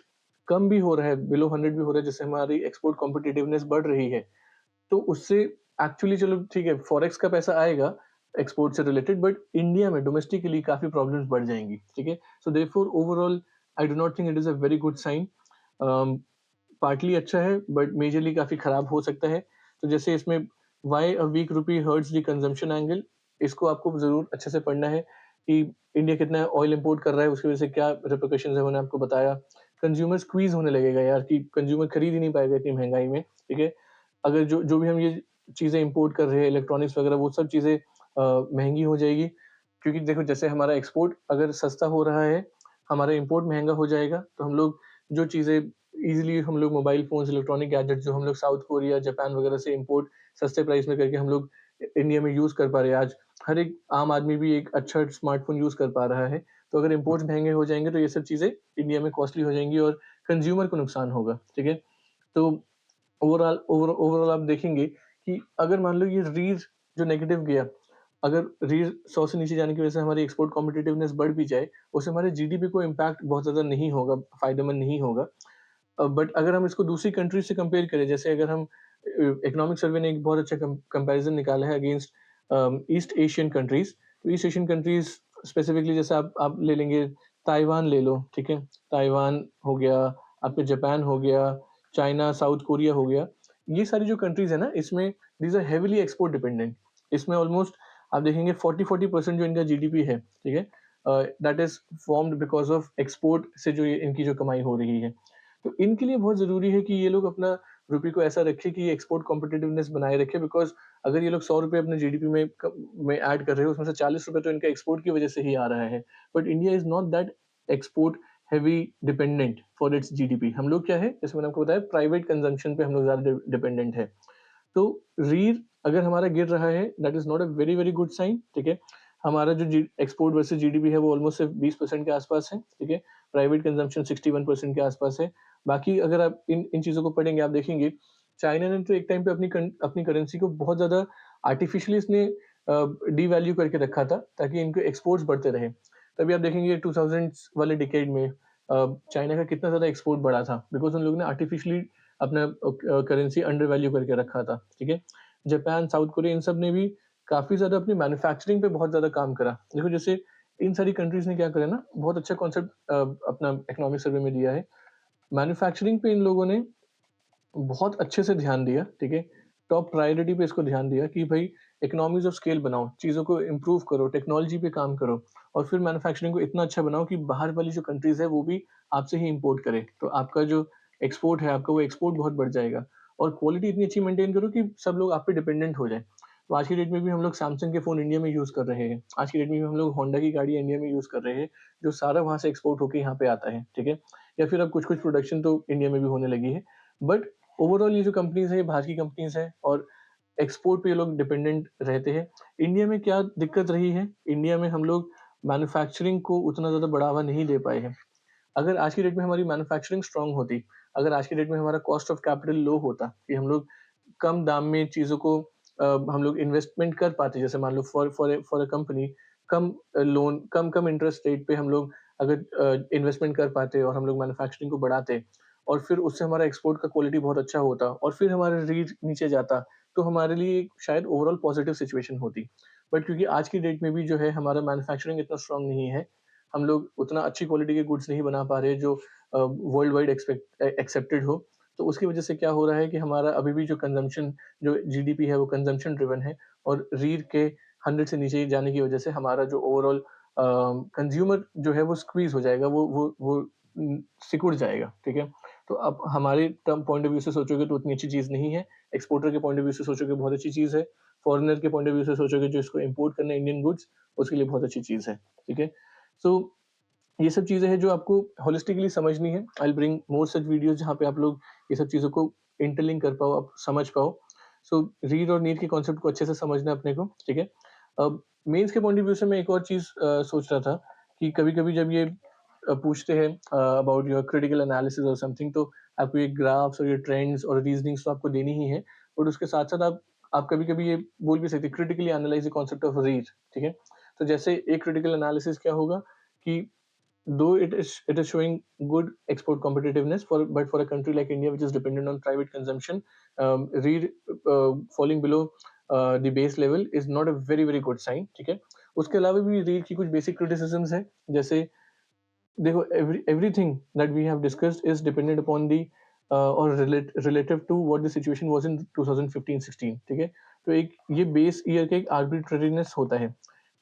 कम भी हो रहा है, बिलो 100 भी हो रहा है, जिससे हमारी एक्सपोर्ट कॉम्पिटिटिवनेस बढ़ रही है, तो उससे एक्चुअली चलो ठीक है, फॉरेक्स का पैसा आएगा एक्सपोर्ट से रिलेटेड बट इंडिया में डोमेस्टिकली काफ़ी प्रॉब्लम्स बढ़ जाएँगी, ठीक है? So therefore overall I do not think it is a very good sign. Um, partly अच्छा है बट मेजरली काफ़ी खराब हो सकता है। तो जैसे इसमें व्हाई अ वीक रूपी हर्ट्स द कंजम्पशन एंगल, इसको आपको ज़रूर अच्छे से पढ़ना है कि इंडिया कितना ऑयल इम्पोर्ट कर रहा है, उसकी वजह से क्या रिperकशंस है मैंने आपको बताया। कंज्यूमर स्क्वीज़ होने लगेगा यार कि कंज्यूमर खरीद ही नहीं पाएगा इतनी महँगाई में, ठीक है? अगर जो जो भी हम ये चीज़ें इम्पोर्ट कर रहे हैं, इलेक्ट्रॉनिक्स वगैरह वो सब चीज़ें महँगी हो जाएगी। क्योंकि देखो जैसे हमारा एक्सपोर्ट अगर सस्ता हो रहा है, हमारा इम्पोर्ट महँगा हो जाएगा, तो हम लोग जो चीज़ें ईज़िली हम लोग मोबाइल फ़ोन्स, इलेक्ट्रॉनिक गैजेट्स जो हम लोग साउथ कोरिया, जापान वगैरह से इम्पोर्ट सस्ते प्राइस में करके हम लोग इंडिया में यूज़ कर पा रहे हैं आज। हर एक आम आदमी भी एक अच्छा स्मार्टफ़ोन यूज़ कर पा रहा है। तो अगर इम्पोर्ट्स महँगे हो जाएँगे तो ये सब चीज़ें इंडिया में कॉस्टली हो जाएँगी और कंज़्यूमर को नुकसान होगा, ठीक है? तो ओवरऑल आप देखेंगे कि अगर मान लो ये रीज़ जो नेगेटिव गया, अगर रीढ़ 100 से नीचे जाने की वजह से हमारी एक्सपोर्ट कॉम्पिटिटिवनेस बढ़ भी जाए, उससे हमारे जीडीपी को इम्पैक्ट बहुत ज़्यादा नहीं होगा, फ़ायदेमंद नहीं होगा। बट अगर हम इसको दूसरी कंट्रीज़ से कंपेयर करें, जैसे अगर हम इकोनॉमिक सर्वे ने एक बहुत अच्छा कंपैरिज़न निकाला है अगेंस्ट ईस्ट एशियन कंट्रीज़। तो ईस्ट एशियन कंट्रीज़ स्पेसिफिकली जैसे आप ले लेंगे, ताइवान ले लो, ठीक है? ताइवान हो गया, आपका जापान हो गया, चाइना, साउथ कोरिया हो गया। ये सारी जो कंट्रीज़ है ना, इसमें these are heavily export dependent. इसमें ऑलमोस्ट आप देखेंगे 40% जो इनका जीडीपी है, ठीक है? That is formed because of export से जो ये इनकी जो कमाई हो रही है। तो इनके लिए बहुत ज़रूरी है कि ये लोग अपना रुपये को ऐसा रखें कि एक्सपोर्ट कॉम्पिटिटिवनेस बनाए रखें, बिकॉज़ अगर ये लोग ₹100 अपने जीडीपी में ऐड कर रहे हो, उसमें से ₹40 तो इनका एक्सपोर्ट की वजह से ही आ रहा है। But India is not that export heavy dependent for its GDP. हम लोग क्या है, जैसे मैंने आपको बताया, प्राइवेट कंज़म्पशन पे हम लोग ज़्यादा डिपेंडेंट है। तो रीढ़ अगर हमारा गिर रहा है, that is not a very, very good sign, ठीक है? हमारा जो जी एक्सपोर्ट वर्सेस जीडीपी है वो ऑलमोस्ट सिर्फ 20% के आसपास है, ठीक है? प्राइवेट कंज़म्पशन 61% के आसपास है। बाकी अगर आप इन चीज़ों को पढ़ेंगे, आप देखेंगे चाइना ने तो एक टाइम पे अपनी करेंसी को बहुत ज़्यादा आर्टिफिशियली इसने डीवैल्यू करके रखा था, ताकि इनके एक्सपोर्ट्स बढ़ते रहे। तभी आप देखेंगे 2000s वाले डिकेड में चाइना का कितना ज़्यादा एक्सपोर्ट बढ़ा था, बिकॉज़ उन लोगों ने आर्टिफिशियली अपना करेंसी अंडर वैल्यू करके रखा था, ठीक है? जापान, साउथ कोरिया, इन सब ने भी काफ़ी ज़्यादा अपनी मैन्युफैक्चरिंग पे बहुत ज़्यादा काम करा। देखो जैसे इन सारी कंट्रीज़ ने क्या करा ना, बहुत अच्छा कॉन्सेप्ट अपना इकोनॉमिक सर्वे में दिया है। मैन्युफैक्चरिंग पे इन लोगों ने बहुत अच्छे से ध्यान दिया, ठीक है? टॉप प्रायोरिटी पे इसको ध्यान दिया कि भई इकोनॉमीज़ ऑफ स्केल बनाओ, चीज़ों को इम्प्रूव करो, टेक्नोलॉजी पे काम करो और फिर मैन्युफैक्चरिंग को इतना अच्छा बनाओ कि बाहर वाली जो कंट्रीज़ है, वो भी आपसे ही इम्पोर्ट करें। तो आपका जो एक्सपोर्ट है, आपका वो एक्सपोर्ट बहुत बढ़ जाएगा और क्वालिटी इतनी अच्छी मेंटेन करो कि सब लोग आप पे डिपेंडेंट हो जाएँ। तो आज की डेट में भी हम लोग सैमसंग के फ़ोन इंडिया में यूज़ कर रहे हैं। आज की डेट में भी हम लोग होंडा की गाड़ियाँ इंडिया में यूज़ कर रहे हैं, जो सारा वहाँ से एक्सपोर्ट होके यहाँ पे आता है, ठीक है? या फिर अब कुछ-कुछ प्रोडक्शन तो इंडिया में भी होने लगी है। बट ओवरऑल ये जो कंपनीज़ हैं, ये बाहर की कंपनीज़ हैं और एक्सपोर्ट पे ये लोग डिपेंडेंट रहते हैं। इंडिया में क्या दिक्कत रही है, इंडिया में हम लोग मैन्युफैक्चरिंग को उतना ज़्यादा बढ़ावा नहीं दे पाए हैं। अगर आज की डेट में हमारी मैन्युफैक्चरिंग स्ट्रॉन्ग होती, अगर आज की डेट में हमारा कॉस्ट ऑफ कैपिटल लो होता, कि हम लोग कम दाम में चीज़ों को हम लोग इन्वेस्टमेंट कर पाते, जैसे मान लो फॉर अ कंपनी कम लोन कम इंटरेस्ट रेट पे हम लोग अगर इन्वेस्टमेंट कर पाते और हम लोग मैन्युफैक्चरिंग को बढ़ाते और फिर उससे हमारा एक्सपोर्ट का क्वालिटी बहुत अच्छा होता और फिर हमारा रीच नीचे जाता, तो हमारे लिए शायद ओवरऑल पॉजिटिव सिचुएशन होती। बट क्योंकि आज की डेट में भी जो है हमारा मैन्युफैक्चरिंग इतना स्ट्रॉन्ग नहीं है, हम लोग उतना अच्छी क्वालिटी के गुड्स नहीं बना पा रहे जो वर्ल्ड वाइड एक्सेप्टेड हो। तो उसकी वजह से क्या हो रहा है कि हमारा अभी भी जो कंज़म्पशन जो जीडीपी है वो कंज़म्पशन ड्रिवन है और रीढ़ के 100 से नीचे जाने की वजह से हमारा जो ओवरऑल कंज़्यूमर जो है वो स्क्वीज़ हो जाएगा, वो सिकुड़ जाएगा, ठीक है? तो अब हमारे टर्म पॉइंट ऑफ व्यू से सोचोगे तो उतनी अच्छी चीज़ नहीं है, एक्सपोर्टर के पॉइंट ऑफ व्यू से सोचोगे बहुत अच्छी चीज़ है, फॉरेनर के पॉइंट ऑफ व्यू से सोचोगे जो इसको इम्पोर्ट करना है इंडियन गुड्स, उसके लिए बहुत अच्छी चीज़ है, ठीक है? सो ये सब चीज़ें हैं जो आपको होलिस्टिकली समझनी है। आई will bring more such videos जहाँ पे आप लोग ये सब चीज़ों को इंटरलिंक कर पाओ, आप समझ पाओ। सो रीड और नीड के कॉन्सेप्ट को अच्छे से समझना है अपने को, ठीक है? अब मेंस के पॉइंट ऑफ व्यू से मैं एक और चीज़ सोच रहा था कि कभी-कभी जब ये पूछते हैं अबाउट योर क्रिटिकल एनालिसिस और समथिंग, तो आपको ये ग्राफ्स और ये ट्रेंड्स और रीज़निंग्स तो आपको देनी ही है। बट उसके साथ-साथ आप कभी-कभी ये बोल भी सकते हैं, critically analyse the concept of read, ठीक है? तो जैसे एक क्रिटिकल एनालिसिस क्या होगा कि though it is showing good export competitiveness but for a country like India, which is dependent on private consumption, read falling below the base level is not a very very good sign, ठीक है? उसके अलावा भी रीड की कुछ बेसिक क्रिटिसिज्म्स हैं, जैसे देखो everything that we have discussed is dependent upon the relative to what the situation was in 2015-16, ठीक है? तो एक ये बेस ईयर का एक आर्बिट्रेरीनेस होता है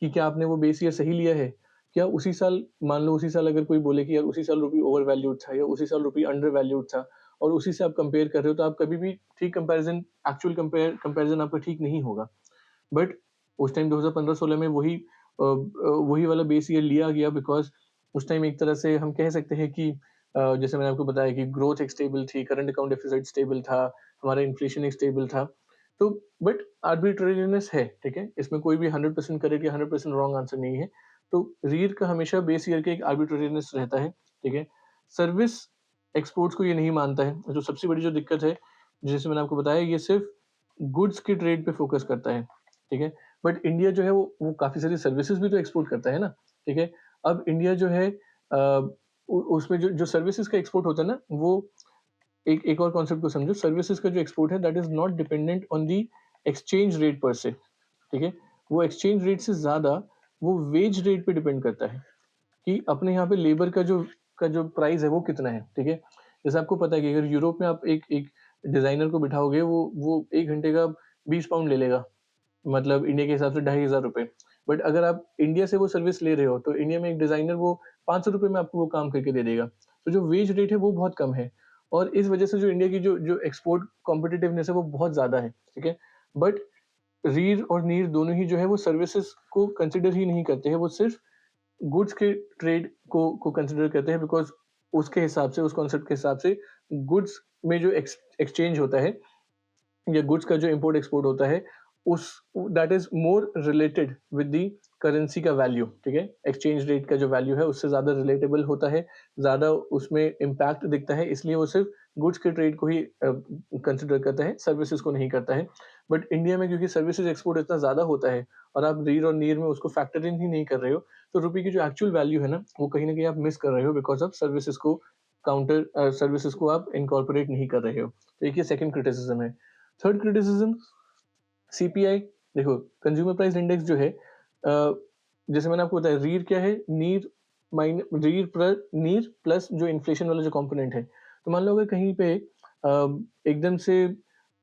कि क्या आपने वो बेस ईयर सही लिया है? क्या उसी साल मान लो उसी साल अगर कोई बोले कि यार उसी साल रुपी ओवर वैल्यूड था या उसी साल रुपी अंडर वैल्यूड था और उसी से आप कंपेयर कर रहे हो, तो आप कभी भी ठीक कंपैरिजन आपका ठीक नहीं होगा। बट उस टाइम 2015-16 में वही वाला बेस ईयर लिया गया बिकॉज़ उस टाइम एक तरह से हम कह सकते हैं कि जैसे मैंने आपको बताया कि ग्रोथ एक स्टेबल थी, करंट अकाउंट डेफिसिट स्टेबल था, हमारा इन्फ्लेशन एक स्टेबल था। तो बट आर्बिट्रेरीनेस है, ठीक है? इसमें कोई भी 100% करेक्ट या 100% रॉन्ग आंसर नहीं है। तो रीड का हमेशा बेस ईयर का एक आर्बिट्रेरीनेस रहता है, ठीक है? सर्विस एक्सपोर्ट्स को ये नहीं मानता है। जो सबसे बड़ी जो दिक्कत है, जैसे मैंने आपको बताया, ये सिर्फ़ गुड्स के ट्रेड पे फ़ोकस करता है। ठीक है? बट इंडिया जो है वो काफ़ी सारी सर्विसेज़ भी तो एक्सपोर्ट करता है ना, ठीक है? अब इंडिया जो है अ, उ उसमें जो जो सर्विसेज़ का एक्सपोर्ट होता है ना, वो एक एक और कॉन्सेप्ट को समझो, सर्विसेज़ का जो एक्सपोर्ट है that is not dependent on the exchange rate पर से, ठीक है? वो एक्सचेंज रेट से ज़्यादा वो वेज रेट पे डिपेंड करता है कि अपने यहाँ पे लेबर का जो प्राइस है वो कितना है, ठीक है? जैसे आपको पता है कि अगर यूरोप में आप एक एक डिज़ाइनर को बिठाओगे वो 1 घंटे का 20 पाउंड ले लेगा। मतलब इंडिया के हिसाब से ₹2500 बट अगर आप इंडिया से वो सर्विस ले रहे हो, तो इंडिया में एक डिज़ाइनर वो ₹500 में आपको वो काम करके दे देगा। तो जो वेज रेट है वो बहुत कम है और इस वजह से जो इंडिया की जो जो एक्सपोर्ट कॉम्पिटिटिवनेस है वो बहुत ज़्यादा है, ठीक है? बट रीढ़ और नीर दोनों ही जो है वो सर्विसेज़ को कंसिडर ही नहीं करते हैं, वो सिर्फ़ गुड्स के ट्रेड को कंसिडर करते हैं बिकॉज़ उसके हिसाब से, उस कॉन्सेप्ट के हिसाब से गुड्स में जो एक्सचेंज होता है या गुड्स का जो इम्पोर्ट एक्सपोर्ट होता है उस that is more related with the currency का वैल्यू, ठीक है? एक्सचेंज रेट का जो वैल्यू है उससे ज़्यादा रिलेटेबल होता है, ज़्यादा उसमें इम्पैक्ट दिखता है, इसलिए वो सिर्फ गुड्स के ट्रेड को ही कंसिडर करता है, सर्विसेज को नहीं करता है। बट इंडिया में क्योंकि सर्विसेज एक्सपोर्ट इतना ज़्यादा होता है और आप रीर और नीर में उसको फैक्टर इन ही नहीं कर रहे हो, तो रुपये की जो एक्चुअल वैल्यू है ना वो कहीं ना कहीं आप मिस कर रहे हो बिकॉज ऑफ सर्विसेज को काउंटर सर्विसेज को आप इनकॉर्पोरेट नहीं कर रहे हो। तो एक ये सेकंड क्रिटिसिज्म है। Third criticism CPI. देखो, कंज्यूमर प्राइस इंडेक्स जो है जैसे मैंने आपको बताया, रीर क्या है, नीर प्लस जो इन्फ्लेशन वाला जो कंपोनेंट है। तो मान लो अगर कहीं पे एकदम से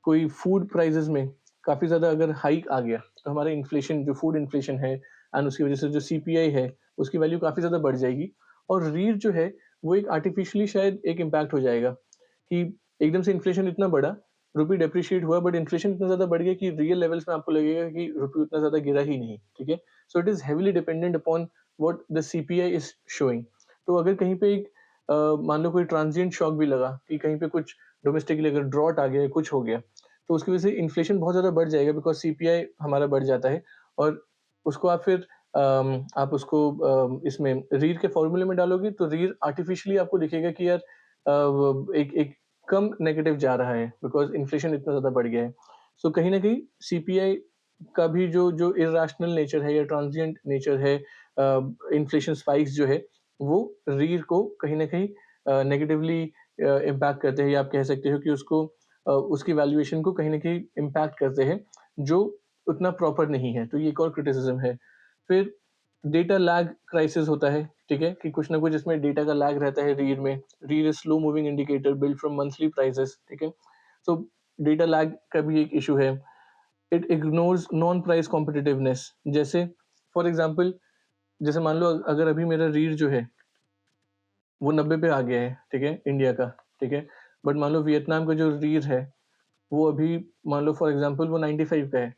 कोई फूड प्राइसेस में काफी ज्यादा अगर हाइक आ गया, तो हमारा इन्फ्लेशन, जो फूड इन्फ्लेशन है एंड उसकी वजह से जो सीपीआई है उसकी वैल्यू काफी ज्यादा बढ़ जाएगी। और रीर जो है वो एक आर्टिफिशियली शायद एक इम्पैक्ट हो जाएगा कि एकदम से इन्फ्लेशन इतना बढ़ा, रुपी डेप्रिशिएट हुआ बट इन्फ्लेशन इतना ज़्यादा बढ़ गया कि रियल लेवल्स में आपको लगेगा कि रुपी उतना ज़्यादा गिरा ही नहीं, ठीक है? So it is heavily dependent upon what the CPI is showing. तो अगर कहीं पे एक मान लो कोई ट्रांजिएंट शॉक भी लगा कि कहीं पे कुछ डोमेस्टिकली अगर ड्रॉट आ गया या कुछ हो गया, तो उसकी वजह से इन्फ्लेशन बहुत ज़्यादा बढ़ जाएगा बिकॉज़ सीपीआई हमारा बढ़ जाता है और उसको आप फिर आप उसको इसमें रीर के फॉर्मूले में डालोगे तो रीर आर्टिफिशियली आपको दिखेगा कि यार वो एक एक कम नेगेटिव जा रहा है बिकॉज़ इन्फ्लेशन इतना ज़्यादा बढ़ गया है। सो कहीं न कहीं सीपीआई का भी जो जो इर्रेशनल नेचर है या ट्रांजिएंट नेचर है, इन्फ्लेशन स्पाइक्स जो है, वो रीढ़ को कहीं न कहीं नेगेटिवली इम्पैक्ट करते हैं या आप कह सकते हो कि उसको उसकी वैल्यूएशन को कहीं न कहीं इम्पैक्ट करते हैं, जो उतना प्रॉपर नहीं है। तो ये एक और क्रिटिसिज़्म है। फिर डेटा लैग क्राइसिस होता है, ठीक है? कि कुछ ना कुछ इसमें डेटा का लैग रहता है रीढ़ में। रीढ़ is slow moving indicator build from monthly prices, ठीक है? सो डेटा लैग का भी एक इश्यू है। It ignores non price competitiveness. जैसे फॉर एग्ज़ाम्पल, जैसे मान लो अगर अभी मेरा रीढ़ जो है वो 90 पे आ गया है, ठीक है? इंडिया का, ठीक है? बट मान लो वियतनाम का जो रीढ़ है वो अभी मान लो फॉर एग्ज़ाम्पल वो 95 का है।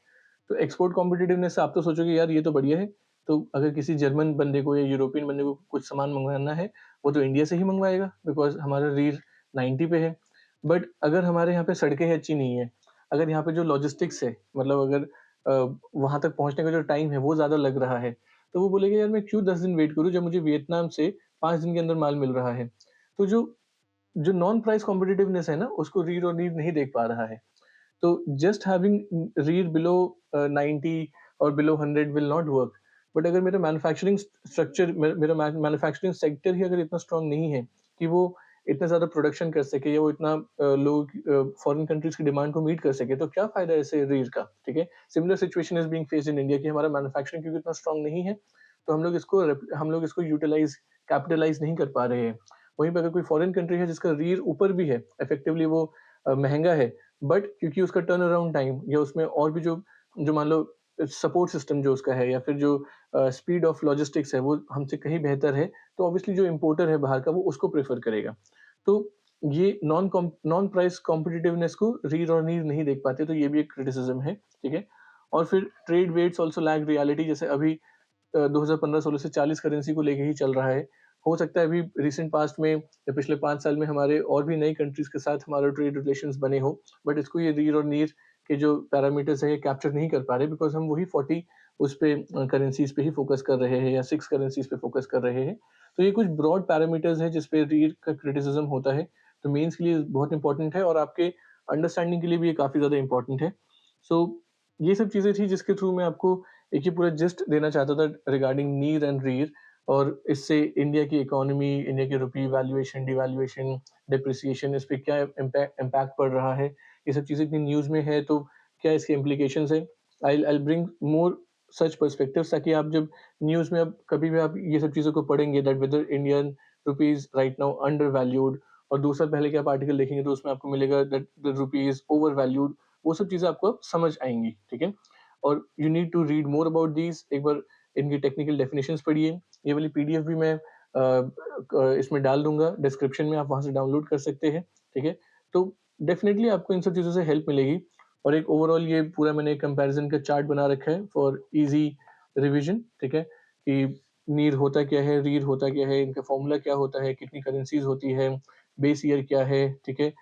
तो एक्सपोर्ट कॉम्पिटिटिवनेस से आप तो सोचोगे यार ये तो बढ़िया है। तो अगर किसी जर्मन बंदे को या यूरोपियन बंदे को कुछ सामान मंगवाना है, वो तो इंडिया से ही मंगवाएगा बिकॉज़ हमारा रीढ़ 90 पे है। बट अगर हमारे यहाँ पे सड़कें ही अच्छी नहीं है, अगर यहाँ पे जो लॉजिस्टिक्स है, मतलब अगर वहाँ तक पहुँचने का जो टाइम है वो ज़्यादा लग रहा है, तो वो बोलेगा यार मैं क्यों 10 दिन वेट करूँ जब मुझे वियतनाम से 5 दिन के अंदर माल मिल रहा है। तो जो जो नॉन प्राइस कॉम्पिटिटिवनेस है ना, उसको रीढ़ और नीड नहीं देख पा रहा है। So just having read below 90 और below 100 will not work. But अगर मेरा मैन्युफैक्चरिंग स्ट्रक्चर, मेरा मैन्युफैक्चरिंग सेक्टर ही अगर इतना स्ट्रांग नहीं है कि वो इतना ज़्यादा प्रोडक्शन कर सके या वो इतना लोग फॉरेन कंट्रीज की डिमांड को मीट कर सके, तो क्या फ़ायदा है ऐसे रीढ़ का, ठीक है? Similar situation is being faced in India कि हमारा मैन्युफैक्चरिंग क्योंकि इतना स्ट्रांग नहीं है, तो हम लोग इसको यूटिलाइज़ कैपिटलाइज़ नहीं कर पा रहे हैं। वहीं पे अगर कोई फॉरेन कंट्री है जिसका रीढ़ ऊपर भी है, इफेक्टिवली वो महँगा है, बट क्योंकि उसका टर्न अराउंड टाइम या उसमें और भी जो जो मान लो सपोर्ट सिस्टम जो उसका है या फिर जो स्पीड ऑफ लॉजिस्टिक्स है वो हमसे कहीं बेहतर है, तो ऑब्वियसली जो इम्पोर्टर है बाहर का वो उसको प्रेफ़र करेगा। तो ये नॉन प्राइस कॉम्पिटिटिवनेस को रीढ़ और नीर नहीं देख पाते, तो ये भी एक क्रिटिसिज़्म है, ठीक है? और फिर trade weights also lag reality. जैसे अभी 2015-16 से 40 करेंसी को लेके ही चल रहा है। हो सकता है अभी रिसेंट पास्ट में या पिछले 5 साल में हमारे और भी नई कंट्रीज़ के साथ हमारा ट्रेड रिलेशंस बने हों, बट इसको ये रीढ़ और नीर के जो पैरामीटर्स हैं ये कैप्चर नहीं कर पा रहे बिकॉज़ हम वही 40 उस पे करेंसीज़ पे ही फ़ोकस कर रहे हैं या 6 करेंसीज़ पे फ़ोकस कर रहे हैं। तो ये कुछ ब्रॉड पैरामीटर्स हैं जिस पे रीढ़ का क्रिटिसिज़्म होता है। तो मेंस के लिए बहुत इम्पोर्टेंट है और आपके अंडरस्टैंडिंग के लिए भी ये काफ़ी ज़्यादा इम्पोर्टेंट है। सो ये सब चीज़ें थी जिसके थ्रू मैं आपको एक ये पूरा जिस्ट देना चाहता था रिगार्डिंग नीर एंड रीर, और इससे इंडिया की इकोनॉमी, इंडिया की रुपी वैल्यूएशन, डिवैल्यूएशन, डेप्रिसिएशन, इस पे क्या इम्पैक्ट पड़ रहा है। ये सब चीज़ें इतनी न्यूज़ में है तो क्या इसके इम्प्लीकेशंस हैं। आई will bring more such perspectives, ताकि आप जब न्यूज़ में अब कभी भी आप ये सब चीज़ों को पढ़ेंगे that whether Indian rupee is right now under valued, और दूसरा पहले के आप आर्टिकल देखेंगे तो उसमें आपको मिलेगा that the rupee is over valued. वो सब चीज़ें आपको अब समझ आएँगी, ठीक है? और you need to read more about these, एक बार इनकी टेक्निकल डेफिनिशंस पढ़िए। ये वाली पीडीएफ भी मैं इसमें डाल दूँगा डिस्क्रिप्शन में, आप वहाँ से डाउनलोड कर सकते हैं, ठीक है? तो डेफ़िनिटली आपको इन सब चीज़ों से हेल्प मिलेगी, और एक ओवरऑल ये पूरा मैंने कंपैरिज़न का चार्ट बना रखा है फॉर ईज़ी रिविज़न, ठीक है? कि नीर होता क्या है, रीर होता क्या है, इनका फ़ॉर्मूला क्या होता है, कितनी करेंसीज़ होती है, बेस ईयर क्या है, ठीक है?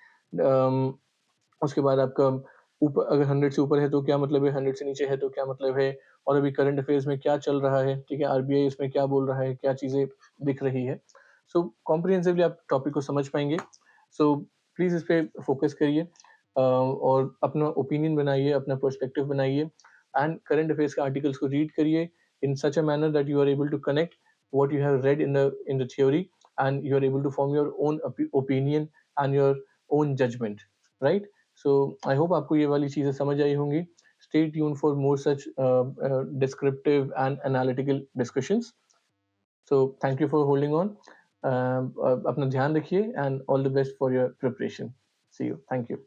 उसके बाद आपका ऊपर अगर 100 से ऊपर है तो क्या मतलब है, 100 से नीचे है तो क्या मतलब है, और अभी करंट अफेयर्स में क्या चल रहा है, ठीक है? आरबीआई इसमें क्या बोल रहा है, क्या चीज़ें दिख रही है। सो कॉम्प्रिहेंसिवली आप टॉपिक को समझ पाएँगे। सो प्लीज़ इस पे फ़ोकस करिए, और अपना ओपिनियन बनाइए, अपना पर्सपेक्टिव बनाइए, एंड करंट अफेयर्स के आर्टिकल्स को रीड करिए in such a manner that you are able to connect what you have read in the theory, and you are able to form your own opinion and your own judgment, right? So I hope आपको ये वाली चीज़ें समझ आई होंगी। Stay tuned for more such descriptive and analytical discussions. So thank you for holding on. अपना ध्यान रखिए, and all the best for your preparation. See you. Thank you.